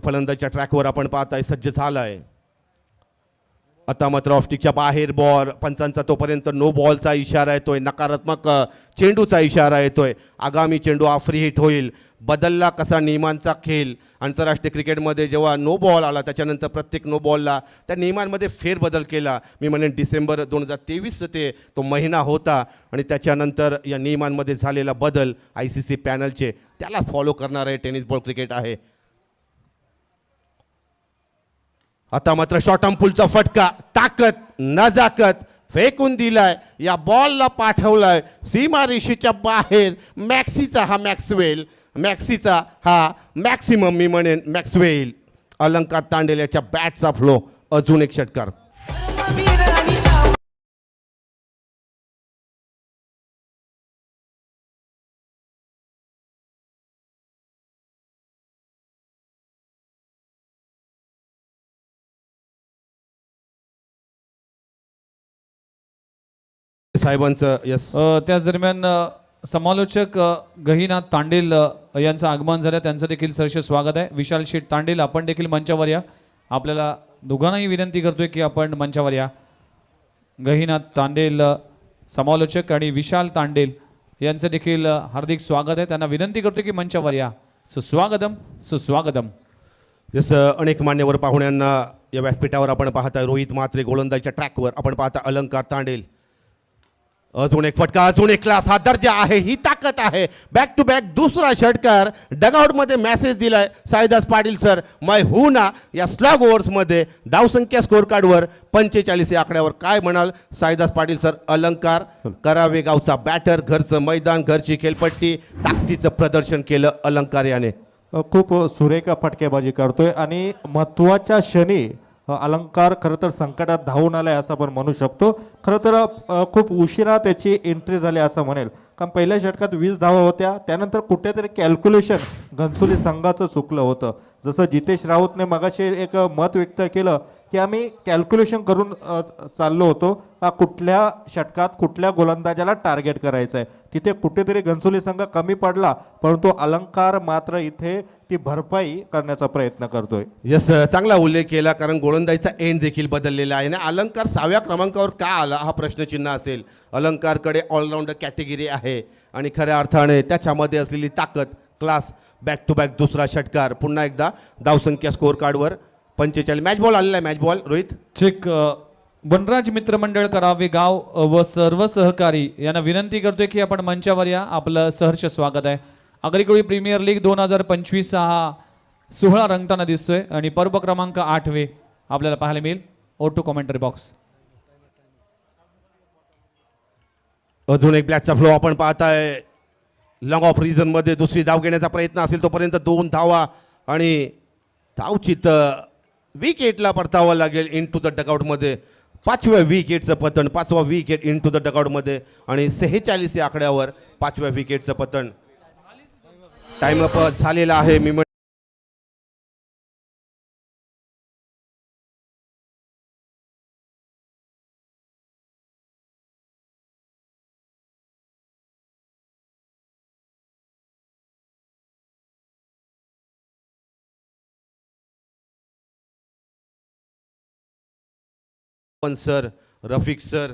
फलंदाजच्या ट्रॅकवर आपण पाहताय, सज्ज झालाय. आता मात्र ऑफस्टिकच्या बाहेर बॉल, पंचांचा तोपर्यंत नो बॉलचा इशारा येतोय, नकारात्मक चेंडूचा इशारा येतोय. आगामी चेंडू हा फ्री हिट होईल. बदलला कसा नियमांचा खेळ. आंतरराष्ट्रीय क्रिकेटमध्ये जेव्हा नो बॉल आला त्याच्यानंतर प्रत्येक नो बॉलला त्या नियमांमध्ये फेरबदल केला. मी म्हणेन डिसेंबर 2023 ते तो महिना होता आणि त्याच्यानंतर या नियमांमध्ये झालेला बदल ICC पॅनलचे त्याला फॉलो करणारे टेनिस बॉल क्रिकेट आहे. आता मात्र शॉर्ट आर्म पुलचा फटका, ताकद नजाकत फेकून दिलाय. या बॉलला पाठवलाय सीमारेषेच्या बाहेर. मॅक्सीचा हा मॅक्सिमम मी म्हणेन मॅक्सवेल. अलंकार तांडेल याच्या बॅटचा फ्लो. अजून एक षटकार. साहेबांचं यस. त्याच दरम्यान समालोचक गहिनाथ तांडेल यांचं आगमन झालं, त्यांचं देखील सहर्ष स्वागत आहे. विशाल शेठ तांडेल आपण देखील मंचावर या. आपल्याला दोघांनाही विनंती करतोय की आपण मंचावर या. गहिनाथ तांडेल समालोचक आणि विशाल तांडेल यांचं देखील हार्दिक स्वागत आहे. त्यांना विनंती करतोय की मंचावर या. सुस्वागतम सुस्वागतम. जसं अनेक मान्यवर पाहुण्यांना या व्यासपीठावर आपण पाहताय. रोहित म्हात्रे गोलंदाजच्या ट्रॅकवर आपण पाहता. अलंकार तांडेल. अजून एक फटका, अजून एक क्लास. हा दर्जा आहे, ही ताकद आहे. बॅक टू बॅक दुसरा षटकार. डगआउटमध्ये मेसेज दिलाय साईदास पाटील सर, मै हू ना. या स्लॉग ओव्हर्समध्ये धावसंख्या स्कोर कार्डवर 45 या आकड्यावर. काय म्हणाल साईदास पाटील सर? अलंकार करावे गावचा बॅटर, घरचं मैदान, घरची खेळपट्टी, ताकदीचं प्रदर्शन केलं अलंकार याने. खूप सुरेख फटकेबाजी करतोय आणि महत्त्वाच्या क्षणी अलंकार खरं तर संकटात धावून आलाय असं आपण म्हणू शकतो. खरं तर खूप उशिरा त्याची एंट्री झाली असं म्हणेल, कारण पहिल्या षटकात 20 धावा होत्या. त्यानंतर कुठेतरी कॅल्क्युलेशन घनसोली संघाचं चुकलं होतं. जसं जितेश राऊतने मगाशी एक मत व्यक्त केलं की आम्ही कॅल्क्युलेशन करून चाललो होतो कुठल्या षटकात कुठल्या गोलंदाजाला टार्गेट करायचं आहे. तिथे कुठेतरी घनसोली संघ कमी पडला, परंतु अलंकार मात्र इथे ती भरपाई करण्याचा प्रयत्न करतोय. यस, चांगला उल्लेख केला, कारण गोलंदाजीचा एंड देखील बदललेला आहे ना. अलंकार 6व्या क्रमांकावर का आला हा प्रश्नचिन्ह असेल. अलंकारकडे ऑलराऊंडर कॅटेगरी आहे आणि खऱ्या अर्थाने त्याच्यामध्ये असलेली ताकद, क्लास. बॅक टू बॅक दुसरा षटकार. पुन्हा एकदा धावसंख्या स्कोर कार्डवर 45. मॅच बॉल आलेला आहे. Match ball Rohit check. Vanraj Mitramandal करावे गाव व सर्व सहकारी यांना विनंती करतोय की आपण मंचावर या. आपलं सहर्ष स्वागत आहे. अग्रिकोली प्रीमियर लीग 2025 हा सोहळा रंगताना दिसतोय आणि पर्व क्रमांक 8 आपल्याला पाहायला मिळेल. Oh to commentary box. अजून एक बॅटचा फ्लो आपण पाहताय. लॉंग ऑफ रिझन मध्ये दुसरी धाव घेण्याचा प्रयत्न असेल तोपर्यंत 2 धावा आणि धावचित विकेटला परतावं लागेल इन टू द डगआउट मध्ये. 5व्या विकेटचं पतन, 5वा wicket in to the dugout मध्ये आणि 46 या आकड्यावर 5व्या विकेटचं पतन. टाइम अप झालेला आहे. मी सर, रफिक सर,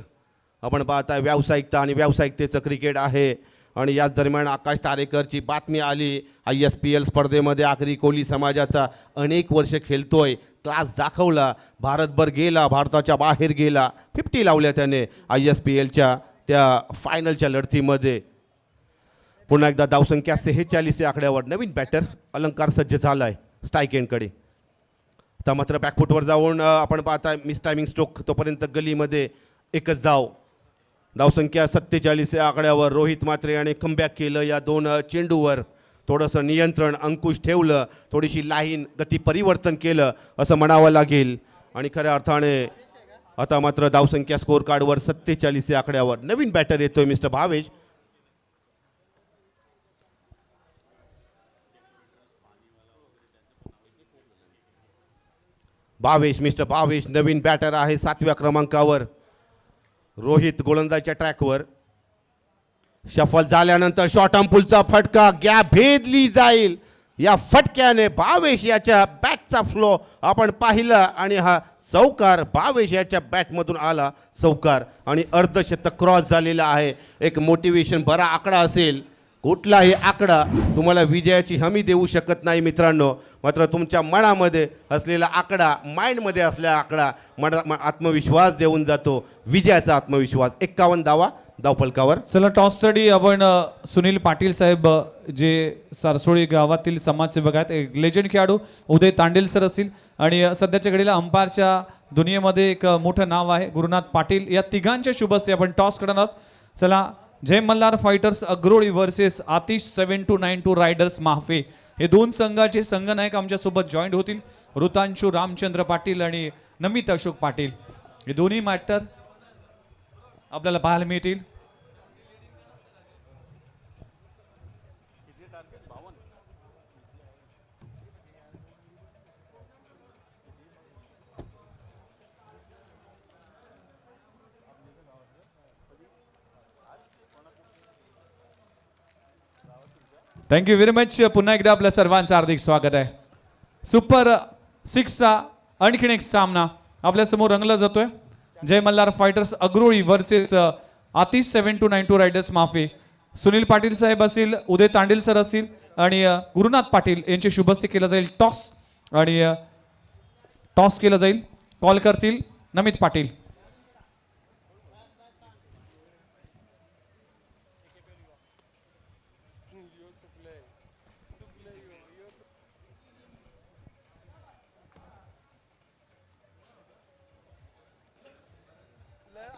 आपण पाहताय व्यावसायिकता आणि व्यावसायिकतेचं क्रिकेट आहे. आणि याच दरम्यान आकाश तारेकरची बातमी आली. ISPL स्पर्धेमध्ये आगरी कोली समाजाचा अनेक वर्ष खेळतोय, क्लास दाखवला, भारतभर गेला, भारताच्या बाहेर गेला, 50 लावल्या त्याने ISPLच्या त्या फायनलच्या लढतीमध्ये. पुन्हा एकदा धावसंख्या 46 या आकड्यावर. नवीन बॅटर अलंकार सज्ज झाला आहे स्ट्राईक एंडकडे. आता मात्र बॅकफुटवर जाऊन आपण पाहताय मिस टायमिंग स्ट्रोक. तोपर्यंत गलीमध्ये एकच धाव. धावसंख्या 47 या आकड्यावर. रोहित म्हात्रे याने कमबॅक केलं या 2 चेंडूवर. थोडंसं नियंत्रण, अंकुश ठेवलं, थोडीशी लाईन गती परिवर्तन केलं असं म्हणावं लागेल. आणि खऱ्या अर्थाने आता मात्र धावसंख्या स्कोर कार्डवर 47 या आकड्यावर. नवीन बॅटर येतोय मिस्टर भावेश. मिस्टर भावेश नवीन बॅटर आहे 7व्या क्रमांकावर. रोहित गोलंदाजच्या ट्रॅकवर. शफल झाल्यानंतर शॉर्ट पुलचा फटका, गॅप भेदली जाईल. या फटक्याने भावेश याच्या बॅटचा फ्लो आपण पाहिला आणि हा चौकार भावेश याच्या बॅटमधून आला चौकार आणि अर्धशतक क्रॉस झालेला आहे. एक मोटिवेशन भरा आकडा असेल. कुठलाही आकडा तुम्हाला विजयाची हमी देऊ शकत नाही मित्रांनो, मात्र तुमच्या मनामध्ये असलेला आकडा, माइंडमध्ये असलेला आकडा आत्मविश्वास देऊन जातो, विजयाचा आत्मविश्वास. 51 धावा धावफलकावर. चला टॉससाठी आपण सुनील पाटील साहेब जे सारसोळी गावातील समाजसेवक आहेत, एक लेजंड खेळाडू उदय तांडेल सर असतील आणि सध्याच्या घडीला अंपायरच्या दुनियेमध्ये एक मोठं नाव आहे गुरुनाथ पाटील. या तिघांच्या शुभस्ते आपण टॉस करणार आहोत. चला, Jai Malhar fighters Agroli versus Atish 7292 riders माहफे हे 2 संघाचे संघनायक आमच्यासोबत जॉईंट होतील. ऋतांशू रामचंद्र पाटील आणि नमित अशोक पाटील हे दोन्ही मॅटर आपल्याला पाहायला मिळतील. Thank you very much. पुन्हा एकदा आपल्या सर्वांचं हार्दिक स्वागत आहे. सुपर 6चा आणखीन एक सामना आपल्या समोर रंगला जातोय. Jai Malhar fighters Agroli versus Atish 7292 riders माफे. सुनील पाटील साहेब असतील, उदय तांडेल सर असतील आणि गुरुनाथ पाटील यांचे शुभस्ते केलं जाईल टॉस. आणि टॉस केलं जाईल, कॉल करतील नमित पाटील.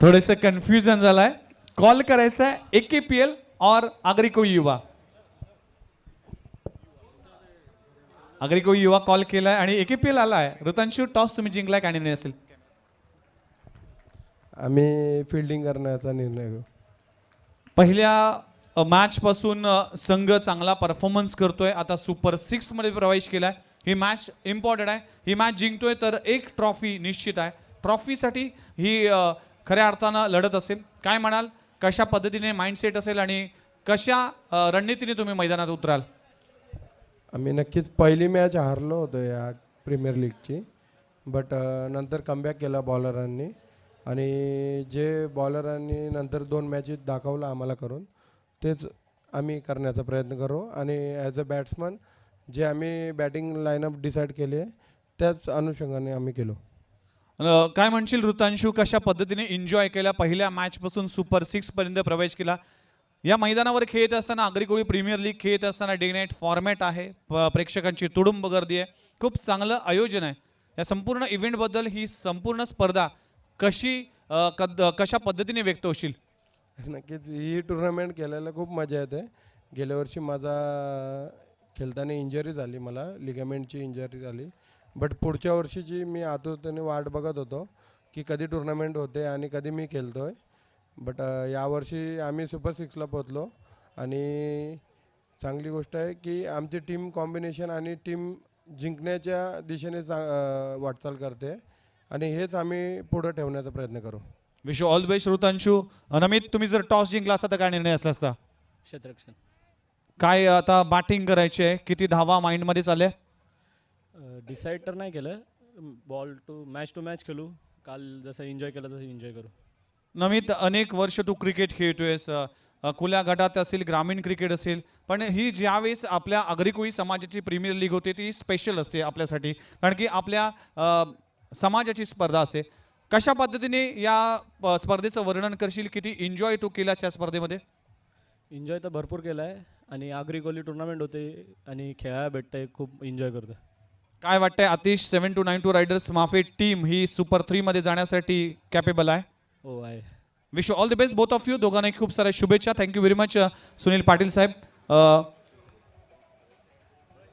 थोडेसे कन्फ्युजन झालंय. कॉल करायचा आहे AKPL और आगरी कोळी युवा. आगरी कोळी युवा कॉल केलाय आणि AKPL आलाय. ऋतांशू, टॉस तुम्ही जिंकलाय का निर्णय असेल? आम्ही फिल्डिंग करण्याचा निर्णय घेऊ. पहिल्या मॅच पासून संघ चांगला परफॉर्मन्स करतोय. आता सुपर 6 मध्ये प्रवेश केलाय. ही मॅच इम्पॉर्टंट आहे. ही मॅच जिंकतोय तर एक ट्रॉफी निश्चित आहे. ट्रॉफीसाठी ही खऱ्या अर्थानं लढत असेल. काय म्हणाल, कशा पद्धतीने माइंडसेट असेल आणि कशा रणनीतीने तुम्ही मैदानात उतराल? आम्ही नक्कीच पहिली मॅच हारलो होतो या प्रीमियर लीगची, बट नंतर कमबॅक केला बॉलरांनी आणि जे बॉलरांनी नंतर 2 मॅचेस दाखवलं आम्हाला करून, तेच आम्ही करण्याचा प्रयत्न करू. आणि ॲज अ बॅट्समन जे आम्ही बॅटिंग लाईनअप डिसाईड केली आहे त्याच अनुषंगाने आम्ही केलो. काय म्हणशील ऋतांशू, कशा पद्धतीने एन्जॉय केला? पहिल्या मॅच पासून सुपर 6 पर्यंत प्रवेश केला. या मैदानावर खेळत असताना, आगरी कोळी प्रीमियर लीग खेळत असताना डे नाईट फॉर्मॅट आहे, प्रेक्षकांची तुडुंब गर्दी आहे, खूप चांगलं आयोजन आहे. या संपूर्ण इव्हेंटबद्दल, ही संपूर्ण स्पर्धा कशा पद्धतीने व्यक्त होशील? नक्कीच ही टुर्नामेंट खेळायला खूप मजा येते. गेल्या वर्षी माझा खेळताना इंजरी झाली, मला लिगामेंटची इंजरी झाली. बट पुढच्या वर्षीची मी आतुरतेने वाट बघत होतो की कधी टुर्नामेंट होते आणि कधी मी खेळतो आहे. बट यावर्षी आम्ही सुपर सिक्सला पोचलो आणि चांगली गोष्ट आहे की आमची टीम कॉम्बिनेशन आणि टीम जिंकण्याच्या दिशेने वाटचाल करते आणि हेच आम्ही पुढे ठेवण्याचा प्रयत्न करू. Wish you all the best Rutanshu. Namit, तुम्ही जर टॉस जिंकला असता तर काय निर्णय असला असता? क्षेत्ररक्षण. काय आता बॅटिंग करायची आहे, किती धावा माइंडमध्ये चालल्या? डिसाईड तर नाही केलं, बॉल टू मॅच खेळू. काल जसं एन्जॉय केलं तसं एन्जॉय करू. नमित, अनेक वर्ष तू क्रिकेट खेळतोयस, खुल्या गटात असेल, ग्रामीण क्रिकेट असेल, पण ही ज्यावेळेस आपल्या आगरी समाजाची प्रीमियर लीग होते ती स्पेशल असते आपल्यासाठी, कारण की आपल्या समाजाची स्पर्धा असते. कशा पद्धतीने या स्पर्धेचं वर्णन करशील? किती एन्जॉय तू केलास या स्पर्धेमध्ये? एन्जॉय तर भरपूर केला आहे आणि आगरी कोली टुर्नामेंट होते आणि खेळायला भेटतंय, खूप एन्जॉय करतो. काय वाटतंय आतिश, 7-2-9-2 रायडर्स माफे टीम ही सुपर 3 मध्ये जाण्यासाठी कॅपेबल आहे? हो आहे. Wish you all the best both of you. दोघांनाही खूप साऱ्या शुभेच्छा. Thank you very much Sunil Patil साहेब.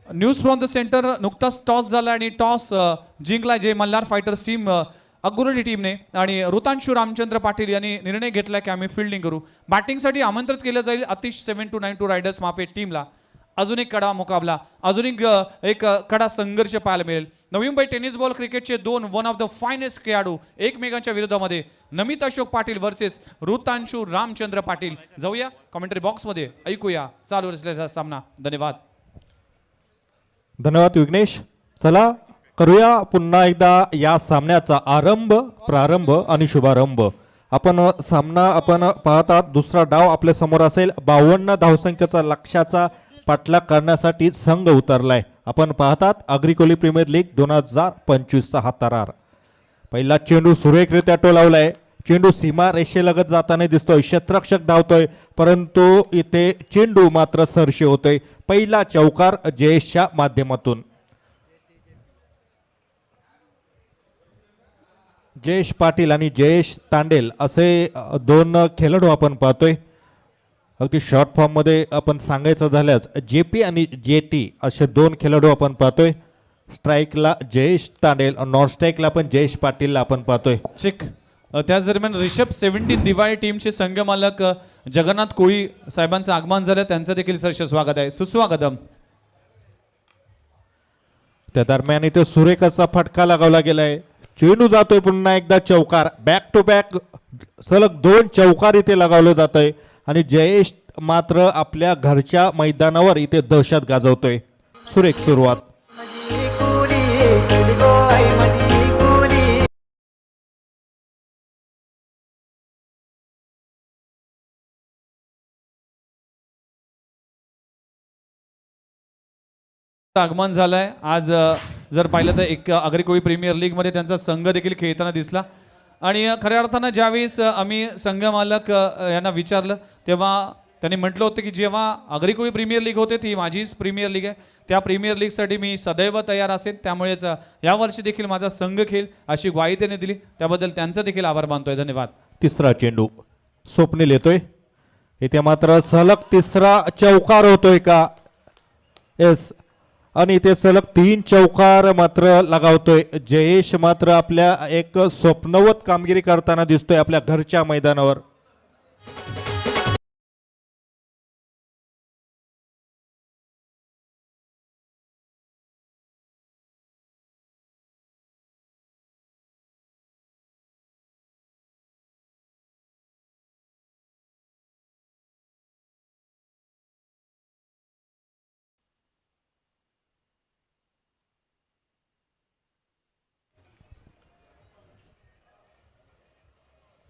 News from the centre. नुकताच टॉस झाला आणि टॉस जिंकला जे मल्हार फायटर्स टीम अगुर्डी टीमने, आणि ऋतांशू रामचंद्र पाटील यांनी निर्णय घेतला की आम्ही फिल्डिंग करू. बॅटिंगसाठी आमंत्रित केलं जाईल आतिश 7-2-9-2 रायडर्स माफे टीमला. अजून एक कडा मुकाबला, अजून एक कडा संघर्ष पाहायला मिळेल. नवी मुंबई टेनिस बॉल क्रिकेटचे दोन वन ऑफ द फायनेस्ट खेळाडू एकमेकांच्या विरोधामध्ये. नमित अशोक पाटील वर्सेस ऋतांशू रामचंद्र पाटील. जाऊया कमेंटरी बॉक्समध्ये, ऐकूया चालू असलेला सामना. धन्यवाद. धन्यवाद विघ्नेश. चला करूया पुन्हा एकदा या सामन्याचा प्रारंभ आणि शुभारंभ. सामना पाहतात. दुसरा डाव आपल्या समोर असेल. 52 धावसंख्येचा लक्ष्याचा पाठलाग करण्यासाठी संघ उतरलाय. आपण पाहतात अग्रिकोली प्रीमियर लीग 2025चा हा तरार. पहिला चेंडू सुरेखरित्या टोलावलाय. चेंडू सीमा रेषेलगत जाताना दिसतोय. क्षेत्ररक्षक धावतोय, परंतु इथे चेंडू मात्र सरशी होतोय. पहिला चौकार जयेशच्या माध्यमातून. जयेश पाटील आणि जयेश तांडेल असे दोन खेळाडू आपण पाहतोय. अगदी शॉर्ट फॉर्म मध्ये आपण सांगायचं झाल्यास JP आणि JT असे दोन खेळाडू आपण पाहतोय. स्ट्राईकला जयेश तांडेल, नॉन स्ट्राईकला पण जयेश पाटीलला आपण पाहतोय. चेक. त्याच दरम्यान रिषभ 17 दिवाळी टीमचे संघ मालक जगन्नाथ कोळी साहेबांचं आगमन झालं. त्यांचं देखील सहर्ष स्वागत आहे. सुस्वागतम. त्या दरम्यान इथे सुरेखाचा फटका लगावला गेलाय. चेंडू जातोय पुन्हा एकदा चौकार. बॅक टू बॅक सलग 2 चौकार इथे लगावले जातोय आणि जयेश मात्र आपल्या घरच्या मैदानावर इथे दहशत गाजवतोय. सुरेख सुरुवात. आगमन झालंय. आज जर पाहिलं तर एक अग्रिकोळी प्रीमियर लीग मध्ये त्यांचा संघ देखील खेळताना दिसला. आणि खऱ्या अर्थानं ज्यावेळेस आम्ही संघ मालक यांना विचारलं तेव्हा त्यांनी म्हटलं होतं की जेव्हा अग्रिकोळी प्रीमियर लीग होते ती माझीच प्रीमियर लीग आहे, त्या प्रीमियर लीगसाठी मी सदैव तयार असेल, त्यामुळेच यावर्षी देखील माझा संघ खेळ अशी ग्वाही त्यांनी दिली. त्याबद्दल त्यांचं देखील आभार मानतोय. धन्यवाद. तिसरा चेंडू स्वप्नील येतोय. इथे मात्र सलग तिसरा चौकार होतोय का? येस. आणि इथे सलग 3 चौकार मात्र लगावतोय जयेश. मात्र आपल्या एक स्वप्नवत कामगिरी करताना दिसतोय आपल्या घरच्या मैदानावर.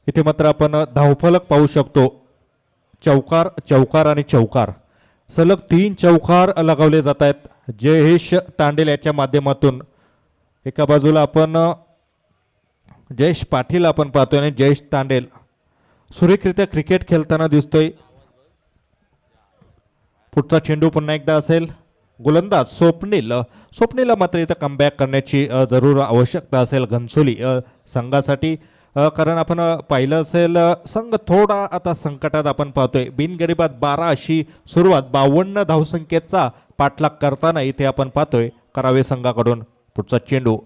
इथे मात्र आपण धावफलक पाहू शकतो. चौकार, चौकार आणि चौकार. सलग 3 चौकार लगावले जात आहेत जयेश तांडेल याच्या माध्यमातून. एका बाजूला आपण जयेश पाटील आपण पाहतोय आणि जयेश तांडेल सुरेखरित्या क्रिकेट खेळताना दिसतोय. पुढचा चेंडू पुन्हा एकदा असेल. गोलंदाज स्वप्नील मात्र इथं कमबॅक करण्याची जरूर आवश्यकता असेल घनसोली संघासाठी. कारण आपण पाहिलं असेल संघ थोडा आता संकटात आपण पाहतोय. बिनगरिबात 12 अशी सुरुवात 52 धावसंख्येचा पाठलाग करताना इथे आपण पाहतोय करावे संघाकडून. पुढचा चेंडू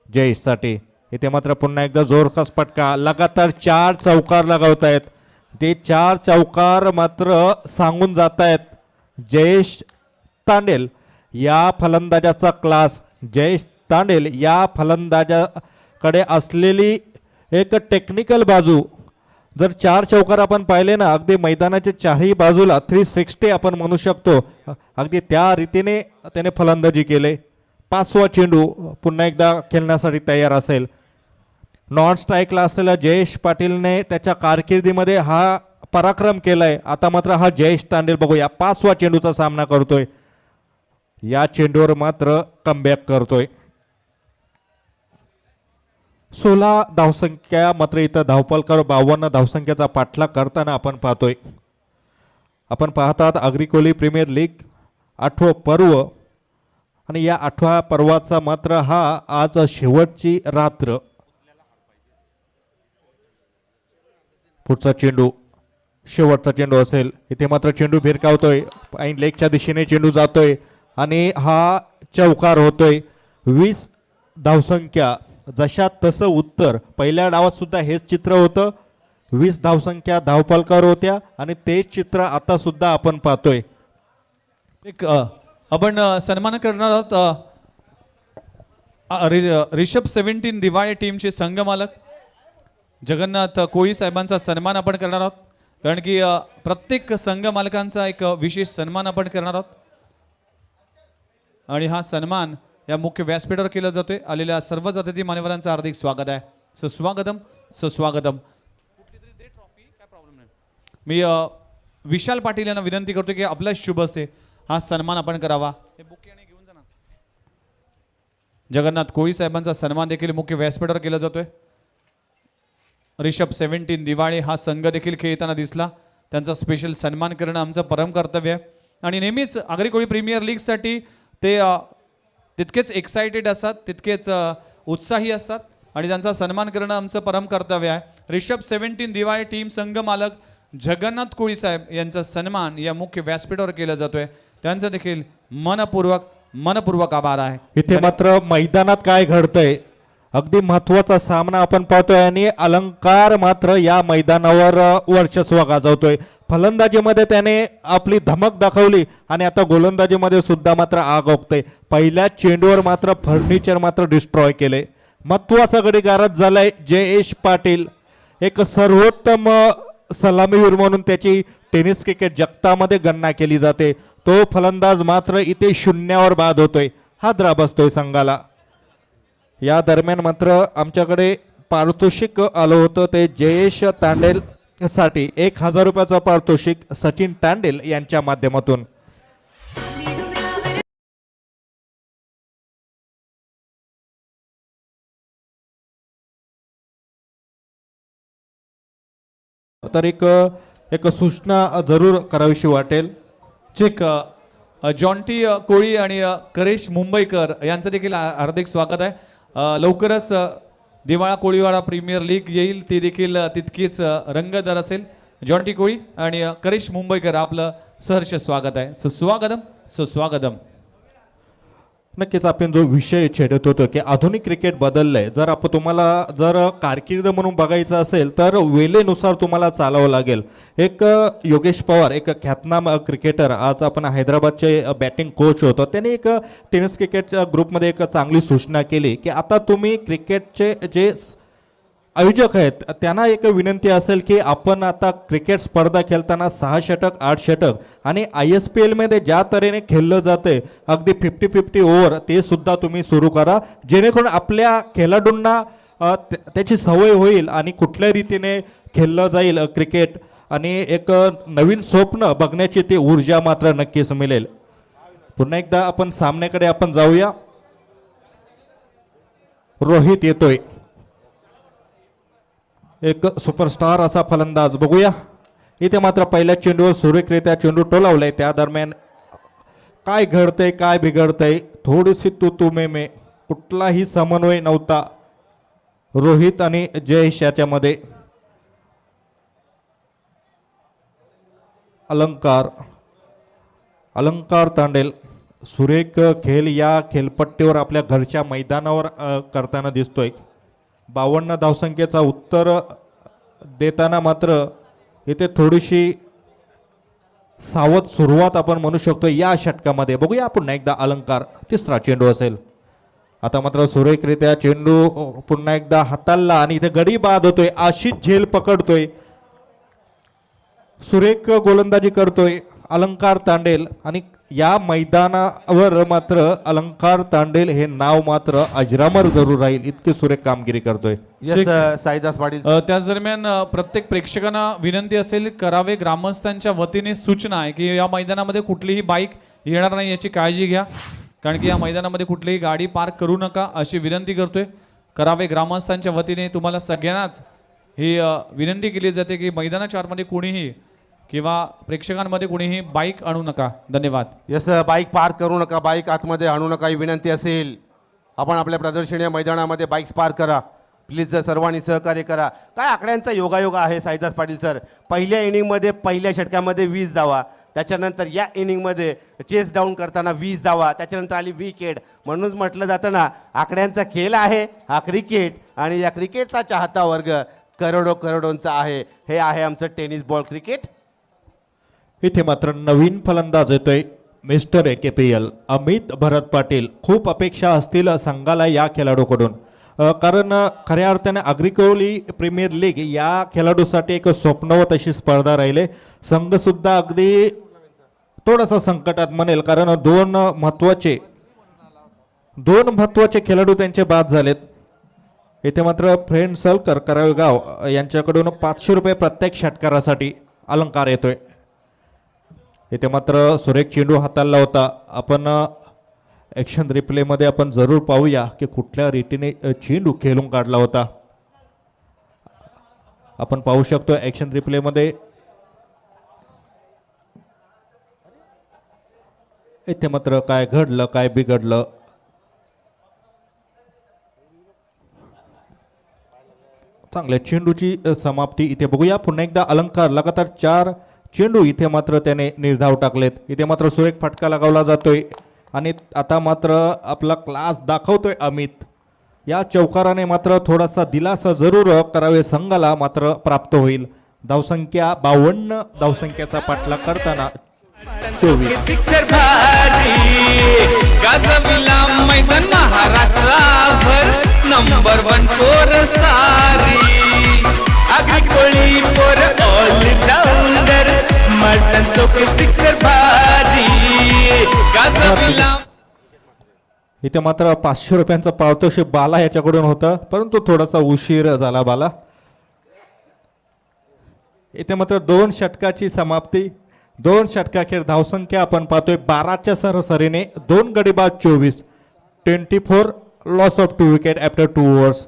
जयेशसाठी. इथे मात्र पुन्हा एकदा जोरदार फटका. लगातार 4 चौकार लगावत आहेत. ते 4 चौकार मात्र सांगून जात आहेत जयेश तांडेल या फलंदाजाचा क्लास. जयेश तांडेल या फलंदाजाकडे असलेली एक टेक्निकल बाजू. जर 4 चौकार आपण पाहिले ना, अगदी मैदानाच्या चारही बाजूला 360 आपण म्हणू शकतो, अगदी त्या रीतीने त्याने फलंदाजी केले. 5वा चेंडू पुन्हा एकदा खेळण्यासाठी तयार असेल. नॉन स्ट्राईकला असलेल्या जयेश पाटीलने त्याच्या कारकिर्दीमध्ये हा पराक्रम केलाय. आता मात्र हा जयेश तांडेल बघूया 5वा चेंडूचा सामना करतोय. या चेंडूवर मात्र कमबॅक करतोय. 16 धावसंख्या मात्र इथं धावपलकर 52 धावसंख्येचा पाठलाग करताना आपण पाहतोय. आपण पाहतात आग्रिकोली प्रीमियर लीग 8वं पर्व आणि या 8व्या पर्वाचा मात्र हा आज शेवटची रात्र. पुढचा चेंडू शेवटचा चेंडू असेल. इथे मात्र चेंडू भिरकावतोय. ऐन लेगच्या दिशेने चेंडू जातोय आणि हा चौकार होतोय. 20 धावसंख्या जशा तसं उत्तर. पहिल्या डावात सुद्धा हेच चित्र होतं. 20 धावसंख्या धावपलकार होत्या आणि तेच चित्र आता सुद्धा आपण पाहतोय. एक आपण सन्मान करणार आहोत रिषभ 17 दिवाळी टीमचे संघ मालक जगन्नाथ कोळी साहेबांचा सन्मान आपण करणार आहोत. कारण की प्रत्येक संघ मालकांचा एक विशेष सन्मान आपण करणार आहोत आणि हा सन्मान या मुख्य व्यासपीठावर केला जातोय. आलेल्या सर्व अतिथी मान्यवरांचं हार्दिक स्वागत आहे. सुस्वागतम सुस्वागतम. मी विशाल पाटील यांना विनंती करतो की आपला शुभ असते हा सन्मान आपण करावा. हे बुके आणि घेऊन जा ना. जगन्नाथ कोळी साहेबांचा सन्मान देखील मुख्य व्यासपीठावर केला जातोय. रिषभ 17 दिवाळी हा संघ देखील खेळताना दिसला. त्यांचा स्पेशल सन्मान करणं आमचं परम कर्तव्य आहे आणि नेहमीच आग्रिकोळी प्रीमियर लीगसाठी ते तितकेच एक्साइटेड असतात, तितकेच उत्साही असतात आणि त्यांचा सन्मान करणं आमचं परम कर्तव्य आहे. रिषभ 17 दिवाळी टीम संघ मालक जगन्नाथ कोळी साहेब यांचा सन्मान या मुख्य व्यासपीठावर केला जातोय. त्यांचं देखील मनपूर्वक आभार आहे. इथे मात्र मैदानात काय घडतंय अगदी महत्वाचा सामना आपण पाहतोय आणि अलंकार मात्र या मैदानावर वर्चस्व गाजवतोय. फलंदाजीमध्ये त्याने आपली धमक दाखवली आणि आता गोलंदाजीमध्ये सुद्धा मात्र आग ओकते. पहिल्या चेंडूवर मात्र फर्निचर मात्र डिस्ट्रॉय केले. महत्वाचा गडी गारद झालाय जयेश पाटील. एक सर्वोत्तम सलामीवीर म्हणून त्याची टेनिस क्रिकेट जगतामध्ये गणना केली जाते. तो फलंदाज मात्र इथे शून्यावर बाद होतोय. हादरा बसतोय संघाला. या दरम्यान मात्र आमच्याकडे पारितोषिक आलं होतं ते जयेश तांडेल साठी 1000 रुपयाचं पारितोषिक सचिन तांडेल यांच्या माध्यमातून. तर एक सूचना जरूर करावीशी वाटेल. चेक जॉन्टी कोळी आणि करेश मुंबईकर यांचं देखील हार्दिक स्वागत आहे. लवकरच दिवाळा कोळीवाडा प्रीमियर लीग येईल, ती देखील तितकीच रंगतदार असेल. जॉन्टी कोळी आणि करेश मुंबईकर आपलं सहर्ष स्वागत आहे. सुस्वागतम सुस्वागतम. नक्कीच आपण जो विषय छेडत होतो की आधुनिक क्रिकेट बदललंय. जर आपण तुम्हाला जर कारकीर्द म्हणून बघायचं असेल तर वेळेनुसार तुम्हाला चालावं लागेल. एक योगेश पवार एक ख्यातनाम क्रिकेटर, आज आपण हैदराबादचे बॅटिंग कोच होतो, त्यांनी एक टेनिस क्रिकेटच्या ग्रुपमध्ये एक चांगली सूचना केली की आता तुम्ही क्रिकेटचे जे आयोजक आहेत त्यांना एक विनंती असेल की आपण आता क्रिकेट स्पर्धा खेळताना 6 षटक 8 षटक आणि ISPL मध्ये ज्या तऱ्हेने खेळलं जाते अगदी 50-50 ओव्हर ते सुद्धा तुम्ही सुरू करा, जेणेकरून आपल्या खेळाडूंना त्याची सवय होईल आणि कुठल्या रीतीने खेळलं जाईल क्रिकेट आणि एक नवीन स्वप्न बघण्याची ती ऊर्जा मात्र नक्कीच मिळेल. पुन्हा एकदा आपण सामन्याकडे आपण जाऊया. रोहित येतोय, एक सुपरस्टार असा फलंदाज. बघूया इथे मात्र पहिल्या चेंडूवर सुरेखरित्या चेंडू टोलावलाय. त्या दरम्यान काय घडतंय काय बिघडतंय, थोडीशी तू मे कुठलाही समन्वय नव्हता. रोहित आणि जयेश याच्यामध्ये अलंकार तांडेल सुरेख खेळ या खेळपट्टीवर आपल्या घरच्या मैदानावर करताना दिसतोय. 52 धावसंख्येचा उत्तर देताना मात्र इथे थोडीशी सावध सुरुवात आपण म्हणू शकतो या षटकामध्ये. बघूया पुन्हा एकदा अलंकार, तिसरा चेंडू असेल. आता मात्र सुरेखरित्या चेंडू पुन्हा एकदा हाताळला आणि इथे गडी बाद होतोय. आशिष झेल पकडतोय, सुरेख गोलंदाजी करतोय अलंकार तांडेल. आणि या मैदानावर मात्र अलंकार तांडेल हे नाव मात्र अजरामर जरूर राहील, इतकी सुरेख कामगिरी करतोय. साईदास पाटील त्याच दरम्यान प्रत्येक प्रेक्षकांना विनंती असेल करावे, ग्रामस्थांच्या वतीने सूचना आहे की या मैदानामध्ये कुठलीही बाईक येणार नाही याची काळजी घ्या, कारण की या मैदानामध्ये कुठलीही गाडी पार्क करू नका अशी विनंती करतोय. करावे ग्रामस्थांच्या वतीने तुम्हाला सगळ्यांनाच ही विनंती केली जाते की मैदानाच्या आतमध्ये कोणीही किंवा प्रेक्षकांमध्ये कोणीही बाईक आणू नका. धन्यवाद. यस, बाईक पार्क करू नका, बाईक आतमध्ये आणू नका ही विनंती असेल. आपण आपल्या प्रदर्शनीय मैदानामध्ये बाईक्स पार्क करा प्लीज, सर्वांनी सहकार्य करा. काय आकड्यांचा योगायोग आहे साईदास पाटील सर. पहिल्या इनिंगमध्ये पहिल्या षटकामध्ये 20 धावा, त्याच्यानंतर या इनिंगमध्ये चेस डाऊन करताना 20 धावा, त्याच्यानंतर आली विकेट. म्हणूनच म्हटलं जातं ना, आकड्यांचा खेळ आहे हा क्रिकेट, आणि या क्रिकेटचा चाहता वर्ग करोडोंचा आहे. हे आहे आमचं टेनिस बॉल क्रिकेट. इथे मात्र नवीन फलंदाज येतोय मिस्टर AKPL अमित भरत पाटील. खूप अपेक्षा असतील संघाला या खेळाडूकडून, कारण खऱ्या अर्थाने अग्रिकोली प्रीमियर लीग या खेळाडूसाठी एक स्वप्नवत अशी स्पर्धा राहिले. संघ सुद्धा अगदी थोडासा संकटात म्हणेल, कारण दोन महत्वाचे खेळाडू त्यांचे बाद झालेत. इथे मात्र फ्रेंड सलकर करावेगाव यांच्याकडून 500 रुपये प्रत्येक षटकारासाठी अलंकार येतोय. इथे मात्र सुरेख चेंडू हाताळला होता. आपण ॲक्शन रिप्लेमध्ये आपण जरूर पाहूया की कुठल्या रीतीने चेंडू खेळून काढला होता. आपण पाहू शकतो ॲक्शन रिप्लेमध्ये. इथे मात्र काय घडलं काय बिघडलं. चांगल्या चेंडूची समाप्ती इथे बघूया. पुन्हा एकदा अलंकार लगातार 4 चेंडू इथे मात्र त्याने निर्धाव टाकलेत. इथे मात्र सुरेख फटका लगावला जातोय आणि आता मात्र आपला क्लास दाखवतोय अमित. या चौकाराने मात्र थोडासा दिलासा जरूर करावे संघाला मात्र प्राप्त होईल. धावसंख्या 52 धावसंख्येचा पाठलाग करताना 24. सिक्सर भारी गाजविला मैदान महाराष्ट्राभर नंबर 1 फोर सारी अग्रिकोळी फोर ऑलराऊंडर मटन चौक सिक्सर भारी गाजविला. इथे मात्र 500 रुपयांचा पारितोषिक बाला याच्याकडून होता, परंतु थोडासा उशीर झाला बाला. इथे मात्र 2 षटकाची समाप्ती. 2 षटकाखेर धावसंख्या आपण पाहतोय 12च्या सरासरीने 2 गडी बाद 24, 24 loss of 2 wicket after 2 overs.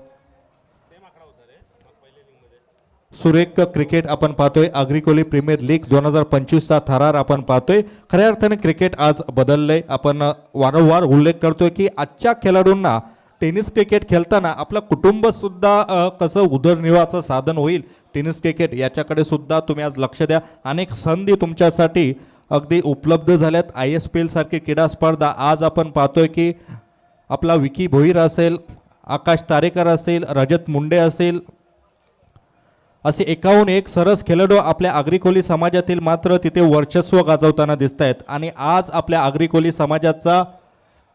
सुरेख क्रिकेट आपण पाहतोय. अग्रिकोली प्रीमियर लीग 2025चा थरार आपण पाहतोय. खऱ्या अर्थाने क्रिकेट आज बदललंय. आपण वारंवार उल्लेख करतोय की आजच्या खेळाडूंना टेनिस क्रिकेट खेळताना आपलं कुटुंब सुद्धा कसं उदरनिर्वाहाचं साधन होईल टेनिस क्रिकेट याच्याकडे सुद्धा तुम्ही आज लक्ष द्या. अनेक संधी तुमच्यासाठी अगदी उपलब्ध झाल्यात. ISPL सारखी क्रीडा स्पर्धा आज आपण पाहतोय की आपला विकी भोईर असेल, आकाश तारेकर असेल, रजत मुंडे असेल, असे 51 सरस खेळाडू आपल्या अग्रिकोली समाजातील मात्र तिथे वर्चस्व गाजवताना दिसत आहेत. आणि आज आपल्या अग्रिकोली समाजाचा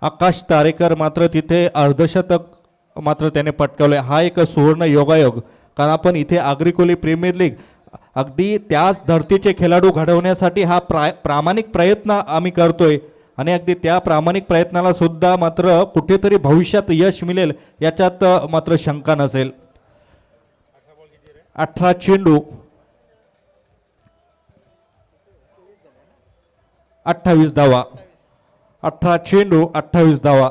आकाश तारेकर मात्र तिथे अर्धशतक मात्र त्याने पटकावले. हा एक सुवर्ण योगायोग, कारण आपण इथे अग्रिकोली प्रीमियर लीग अगदी त्याच धर्तीचे खेळाडू घडवण्यासाठी हा प्रामाणिक प्रयत्न आम्ही करतोय. आणि अगदी त्या प्रामाणिक प्रयत्नाला सुद्धा मात्र कुठेतरी भविष्यात यश मिळेल याच्यात मात्र शंका नसेल. 18 चेंडू 28 धावा. 18 चेंडू 28 धावा.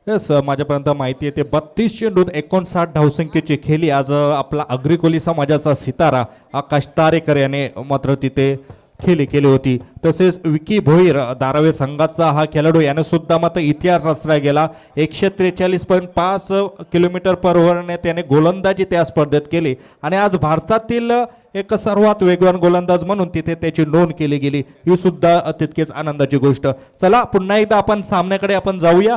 यस, माझ्यापर्यंत माहिती आहे ते 32 चेंडूत 59 धावसंख्येची खेळी आज आपला अग्रिकोली समाजाचा सितारा आकाश तारेकर याने मात्र तिथे खेळी केली होती. तसेच विकी भोईर धारावी संघाचा हा खेळाडू याने सुद्धा मात्र इतिहास रचला गेला. 143.5 किलोमीटर पर ओव्हरने त्याने गोलंदाजी त्या स्पर्धेत केली आणि आज भारतातील एक सर्वात वेगवान गोलंदाज म्हणून तिथे त्याची नोंद केली गेली. ही सुद्धा तितकीच आनंदाची गोष्ट. चला पुन्हा एकदा आपण सामन्याकडे आपण जाऊया.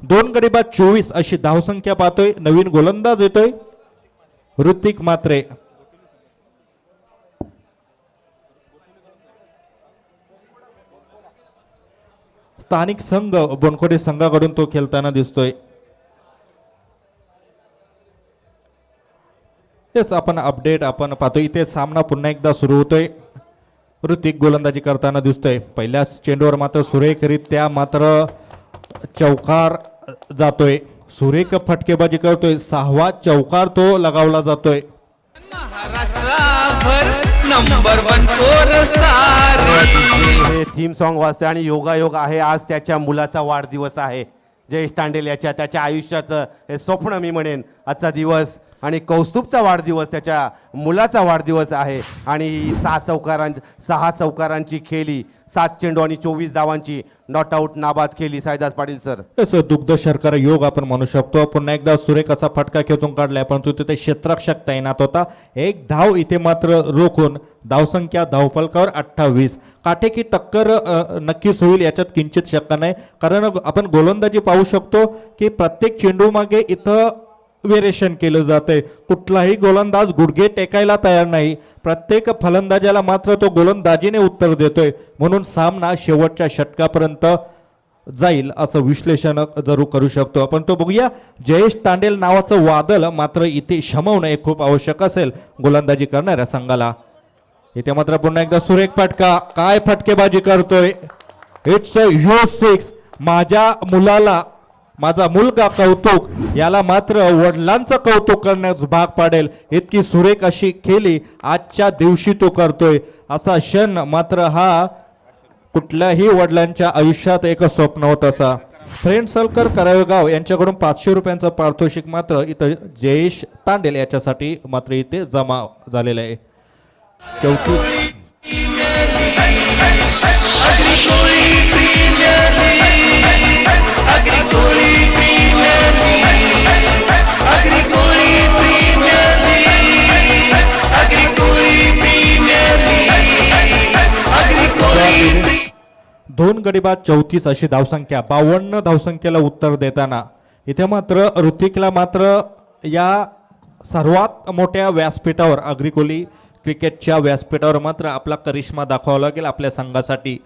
2 गडी बाद 24 अशी धावसंख्या पाहतोय. नवीन गोलंदाज येतोय ऋतिक म्हात्रे. स्थानिक संघ बनकोटे संघाकडून तो खेळताना दिसतोय. येस आपण अपडेट आपण पाहतो. इथे सामना पुन्हा एकदा सुरू होतोय. ऋतिक गोलंदाजी करताना दिसतोय. पहिल्याच चेंडूवर मात्र सुरेखरित्या मात्र चौकार जातोय. सुरेख फटकेबाजी करतोय. 6वा चौकार तो लगावला जातोय. महाराष्ट्राभर नंबर 1 कोर सारी. हे थीम सॉन्ग वाजते आणि योगायोग आहे आज त्याच्या मुलाचा वाढदिवस आहे. जयेश तांडेल याच्या त्याच्या आयुष्याचं हे स्वप्न मी म्हणेन आजचा दिवस आणि कौस्तुभचा वाढदिवस त्याच्या मुलाचा वाढदिवस आहे. आणि 6 चौकारांची खेळी, 7 चेंडू आणि 24 धावांची नॉट आऊट नाबाद खेळी साईदास पाटील सर. असं दुग्ध शर्करा योग आपण म्हणू शकतो. पुन्हा एकदा सुरेख असा फटका खेचून काढलाय परंतु तिथे क्षेत्ररक्षक तैनात होता. 1 धाव इथे मात्र रोखून धावसंख्या धावफलकावर 28. काटेकी टक्कर नक्कीच होईल याच्यात किंचित शक्का नाही. कारण आपण गोलंदाजी पाहू शकतो की प्रत्येक चेंडू मागे इथं व्हेरिएशन केलं जातंय. कुठलाही गोलंदाज गुडघे टेकायला तयार नाही. प्रत्येक फलंदाजाला मात्र तो गोलंदाजीने उत्तर देतोय. म्हणून सामना शेवटच्या षटकापर्यंत जाईल असं विश्लेषण जरूर करू शकतो आपण. तो बघूया. जयेश तांडेल नावाचं वादळ मात्र इथे शमवणं हे खूप आवश्यक असेल गोलंदाजी करणाऱ्या संघाला. इथे मात्र पुन्हा एकदा सुरेख फटका. काय फटकेबाजी करतोय. It's a huge 6. माझ्या मुलाला माझा मुलगा कौतुक याला मात्र वडिलांचं कौतुक करण्यास भाग पाडेल इतकी सुरेख अशी खेळी आजच्या दिवशी तो करतोय. असा क्षण मात्र हा कुठल्याही वडिलांच्या आयुष्यात एक स्वप्न होत असा. फ्रेंड सलकर करावेगाव यांच्याकडून 500 रुपयांचं पारितोषिक मात्र इथं जयेश तांडेल याच्यासाठी मात्र इथे जमा झालेलं आहे. 34 2 गडी बाद 34 अशी धावसंख्या. 52 धावसंख्येला उत्तर देताना इथे मात्र ऋतिकला मात्र या सर्वात मोठ्या व्यासपीठावर अग्रिकोली क्रिकेटच्या व्यासपीठावर मात्र आपला करिश्मा दाखवावा लागेल आपल्या संघासाठी.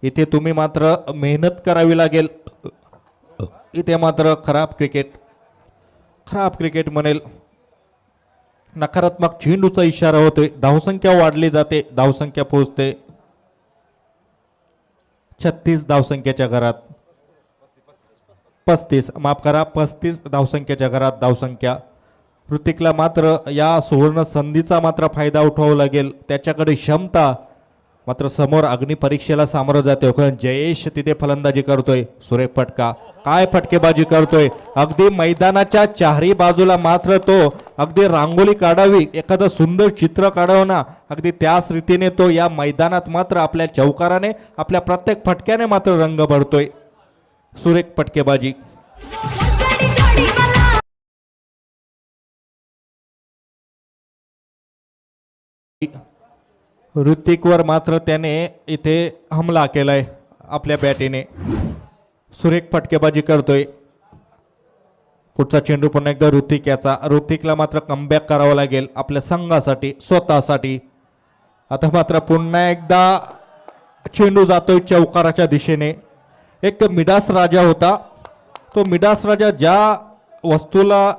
इथे तुम्ही मात्र मेहनत करावी लागेल. इथे मात्र खराब क्रिकेट म्हणेल. नकारात्मक चेंडूचा इशारा होतोय. धावसंख्या वाढली जाते. धावसंख्या पोहोचते 36 धावसंख्येच्या घरात. 35 माफ करा 35 धावसंख्येच्या घरात धावसंख्या. ऋतिकला मात्र या सुवर्ण संधीचा मात्र फायदा उठवावा लागेल. त्याच्याकडे क्षमता मात्र समोर अग्निपरीक्षेला सामोरं जाते. कारण जयेश तिथे फलंदाजी करतोय. सुरेख फटका. काय फटकेबाजी करतोय. अगदी मैदानाच्या चारही बाजूला मात्र तो अगदी रांगोळी काढावी एखादं सुंदर चित्र काढावं ना अगदी त्याच रीतीने तो या मैदानात मात्र आपल्या चौकाराने आपल्या प्रत्येक फटक्याने मात्र रंग भरतोय. सुरेख फटकेबाजी. ऋतिकवर मात्र त्याने इथे हमला केलाय आपल्या बॅटीने. सुरेख फटकेबाजी करतोय. पुढचा चेंडू पुन्हा एकदा ऋतिक याचा. ऋतिकला मात्र कमबॅक करावं लागेल आपल्या संघासाठी स्वतःसाठी. आता मात्र पुन्हा एकदा चेंडू जातोय चौकाराच्या दिशेने. एक मिडास राजा होता. तो मिडास राजा ज्या वस्तूला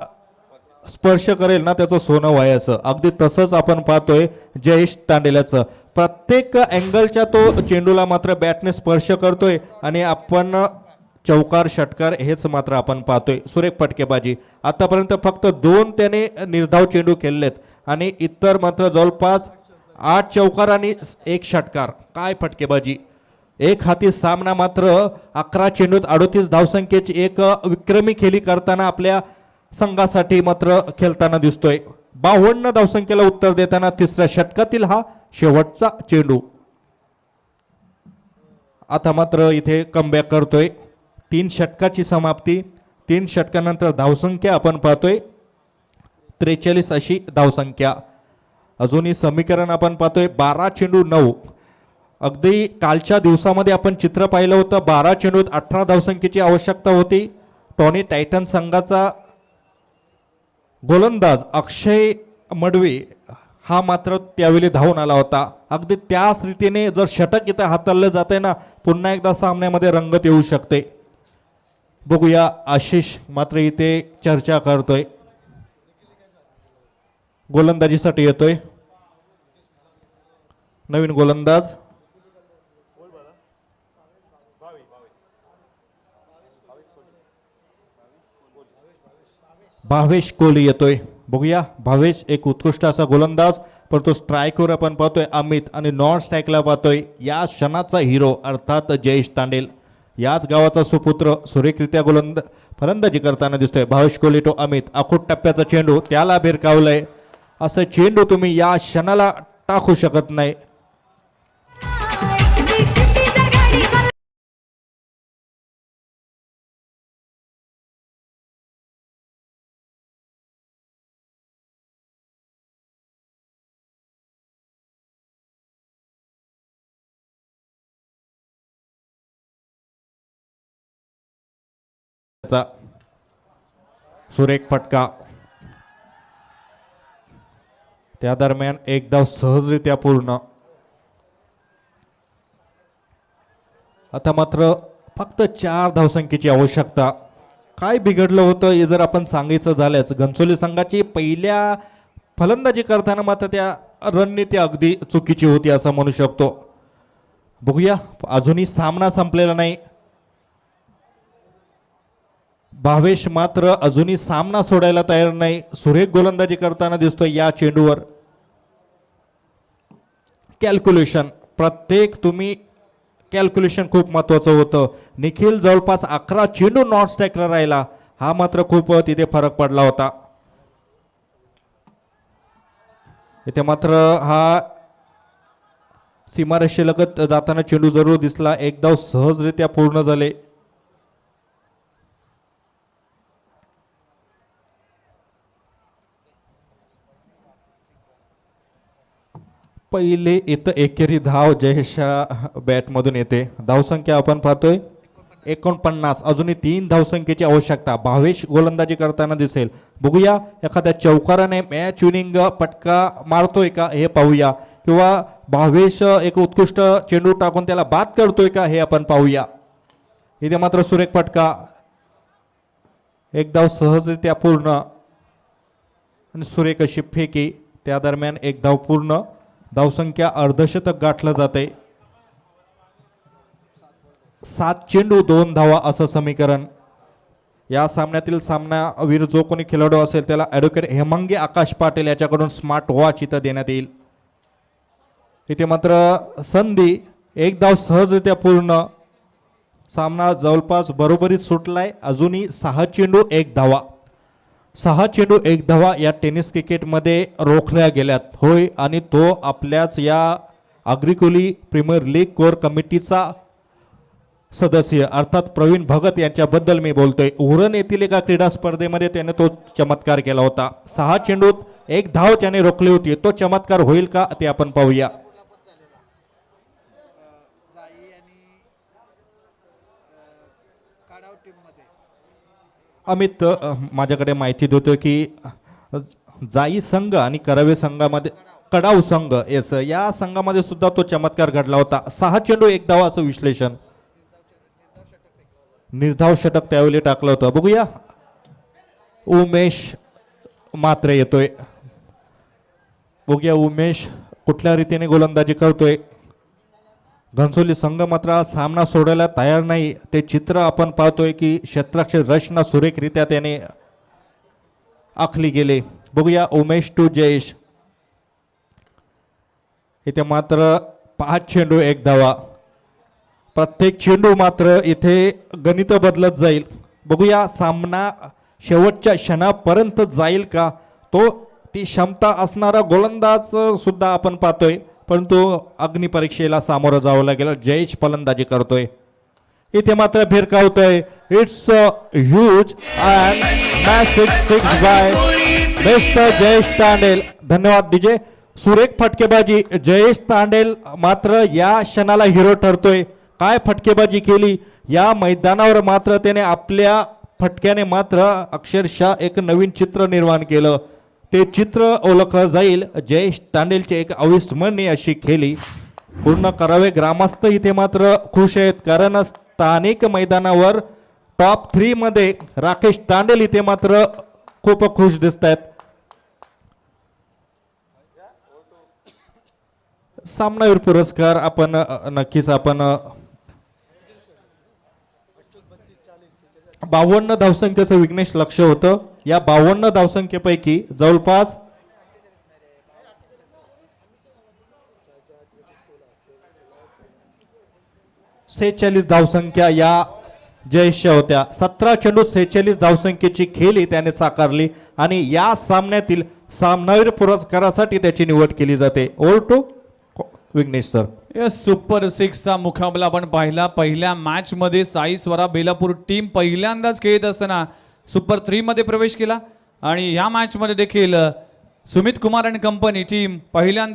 स्पर्श करेल ना त्याचं सोनं व्हायचं. अगदी तसंच आपण पाहतोय जयेश तांडेल्याचं. प्रत्येक अँगलच्या तो चेंडूला मात्र बॅटने स्पर्श करतोय आणि आपण चौकार षटकार हेच मात्र आपण पाहतोय. सुरेख फटकेबाजी. आतापर्यंत फक्त 2 त्याने निर्धाव चेंडू खेळलेत आणि इतर मात्र जवळपास 8 चौकार आणि 1 षटकार. काय फटकेबाजी. एक हाती सामना मात्र 11 चेंडूत 38 धावसंख्येची एक विक्रमी खेळी करताना आपल्या संघासाठी मात्र खेळताना दिसतोय. 52 धावसंख्येला उत्तर देताना 3ऱ्या षटकातील हा शेवटचा चेंडू. आता मात्र इथे कमबॅक करतोय. 3 षटकाची समाप्ती. 3 षटकानंतर धावसंख्या आपण पाहतोय 43 अशी धावसंख्या. अजूनही समीकरण आपण पाहतोय 12 चेंडू 9. अगदी कालच्या दिवसामध्ये आपण चित्र पाहिलं होतं. 12 चेंडूत 18 धावसंख्येची आवश्यकता होती. टॉनी टायटन संघाचा गोलंदाज अक्षय मडवी हा मात्र त्यावेळी धावून आला होता. अगदी त्याच रीतीने जर षटक इथं हाताळलं जाते ना, पुन्हा एकदा सामन्यामध्ये रंगत येऊ शकते. बघूया, आशिष मात्र इथे चर्चा करतोय, गोलंदाजीसाठी येतोय. नवीन गोलंदाज भावेश कोहली येतोय. बघूया, भावेश एक उत्कृष्ट असा गोलंदाज, परंतु स्ट्राईकवर आपण पाहतोय अमित आणि नॉन स्ट्राईकला पाहतोय या क्षणाचा हिरो अर्थात जयेश तांडेल. याच गावाचा सुपुत्र सुरेखरित्या फलंदाजी करताना दिसतोय. भावेश कोहली तो अमित, आखूट टप्प्याचा चेंडू त्याला भिरकावलंय. असं चेंडू तुम्ही या क्षणाला टाकू शकत नाही. सुरेख फटका. त्या दरम्यान एक धाव सहजरित्या पूर्ण. आता मात्र फक्त 4 धावसंख्येची आवश्यकता. काय बिघडलं होतं हे जर आपण सांगायचं झाल्यास, घनसोली संघाची पहिल्या फलंदाजी करताना मात्र त्या रणनीती अगदी चुकीची होती असं म्हणू शकतो. बघूया, अजूनही सामना संपलेला नाही. भावेश मात्र अजूनही सामना सोडायला तयार नाही. सुरेख गोलंदाजी करताना दिसतोय या चेंडूवर. कॅल्क्युलेशन, प्रत्येक तुम्ही कॅल्क्युलेशन खूप महत्वाचं होतं. निखिल जवळपास 11 चेंडू नॉन स्ट्राईकला राहिला, हा मात्र खूप तिथे फरक पडला होता. इथे मात्र हा सीमारेषेलगत जाताना चेंडू जरूर दिसला. एक धाव सहजरित्या पूर्ण झाले. पहिले इथं एकेरी धाव जयेशा बॅटमधून येते. धावसंख्या आपण पाहतोय 49. अजूनही 3 धावसंख्येची आवश्यकता. भावेश गोलंदाजी करताना दिसेल. बघूया, एखाद्या चौकाराने मॅच विनिंग फटका मारतोय का हे पाहूया, किंवा भावेश एक उत्कृष्ट चेंडू टाकून त्याला बाद करतोय का हे आपण पाहूया. इथे मात्र सुरेख फटका. एक धाव सहजरित्या पूर्ण आणि सुरेख अशी फेकी. त्या दरम्यान एक धाव पूर्ण. धावसंख्या अर्धशतक गाठलं जाते. 7 चेंडू 2 धावा असं समीकरण. या सामन्यातील सामनावीर जो कोणी खेळाडू असेल त्याला ॲडव्होकेट हेमंगी आकाश पाटील याच्याकडून स्मार्ट वॉच इथं देण्यात येईल. इथे मात्र संधी. एक धाव सहजरित्या पूर्ण. सामना जवळपास बरोबरीत सुटलाय. अजूनही 6 चेंडू 1 धावा. 6 चेंडू 1 धावा या टेनिस क्रिकेटमध्ये रोखल्या गेल्यात. होय, आणि तो आपल्याच या अग्रिकोली प्रीमियर लीग कोर कमिटीचा सदस्य अर्थात प्रवीण भगत यांच्याबद्दल मी बोलतोय. उरण येथील एका क्रीडा स्पर्धेमध्ये त्याने तो चमत्कार केला होता. 6 चेंडूत 1 धाव त्याने रोखली होती. तो चमत्कार होईल का ते आपण पाहूया. अमित माझ्याकडे माहिती देतो की जाई संघ आणि करावे संघामध्ये कडाव संघ येस या संघामध्ये सुद्धा तो चमत्कार घडला होता. 6 चेंडू 1 धाव असं विश्लेषण. निर्धाव षटक त्यावेळी टाकलं होतं. बघूया, उमेश मात्र येतोय. बघूया उमेश कुठल्या रीतीने गोलंदाजी करतोय. घनसोली संघ मात्र सामना सोडायला तयार नाही. ते चित्र आपण पाहतोय की क्षेत्राक्षर रचना सुरेखरित्या त्याने आखली गेले. बघूया, उमेश टू जयेश. इथे मात्र 5 चेंडू 1 धावा. प्रत्येक चेंडू मात्र इथे गणित बदलत जाईल. बघूया, सामना शेवटच्या क्षणापर्यंत जाईल का. ती क्षमता असणारा गोलंदाज सुद्धा आपण पाहतोय. परंतु अग्निपरीक्षेला सामोरं जावं लागेल. जयेश फलंदाजी करतोय. इथे मात्र भिरकावतोय. It's huge and massive six by mister Jayesh Tandel. धन्यवाद डीजे. सुरेख फटकेबाजी. जयेश तांडेल मात्र या क्षणाला हिरो ठरतोय. काय फटकेबाजी केली या मैदानावर. मात्र त्याने आपल्या फटक्याने मात्र अक्षरशः एक नवीन चित्र निर्माण केलं. ते चित्र ओळखलं जाईल. जयेश तांडेलची एक अविस्मरणीय अशी खेळी पूर्ण करावे. ग्रामस्थ इथे मात्र खुश आहेत, कारण स्थानिक मैदानावर टॉप 3 मध्ये राकेश तांडेल इथे मात्र खूप खुश दिसत आहेत. सामनावीर पुरस्कार आपण नक्कीच आपण 52 धावसंख्येचं विघ्नेश लक्ष होतं. या 52 धावसंख्येपैकी जवळपास 46 धावसंख्या या जयेशच्या होत्या. 17 चेंडू 46 धावसंख्येची खेळी त्याने साकारली आणि या सामन्यातील सामनावीर पुरस्कारासाठी त्याची निवड केली जाते. Over to Vighnesh sir. Yes, super 6चा मुकाबला आपण पाहिला. पहिल्या मॅच मध्ये साई स्वरा बेलापूर टीम पहिल्यांदाच खेळत असताना सुपर 3 मध्ये प्रवेश केला आणि या मॅच मध्ये देखील सुमित कुमार आणि कंपनी टीम पहिल्यांदा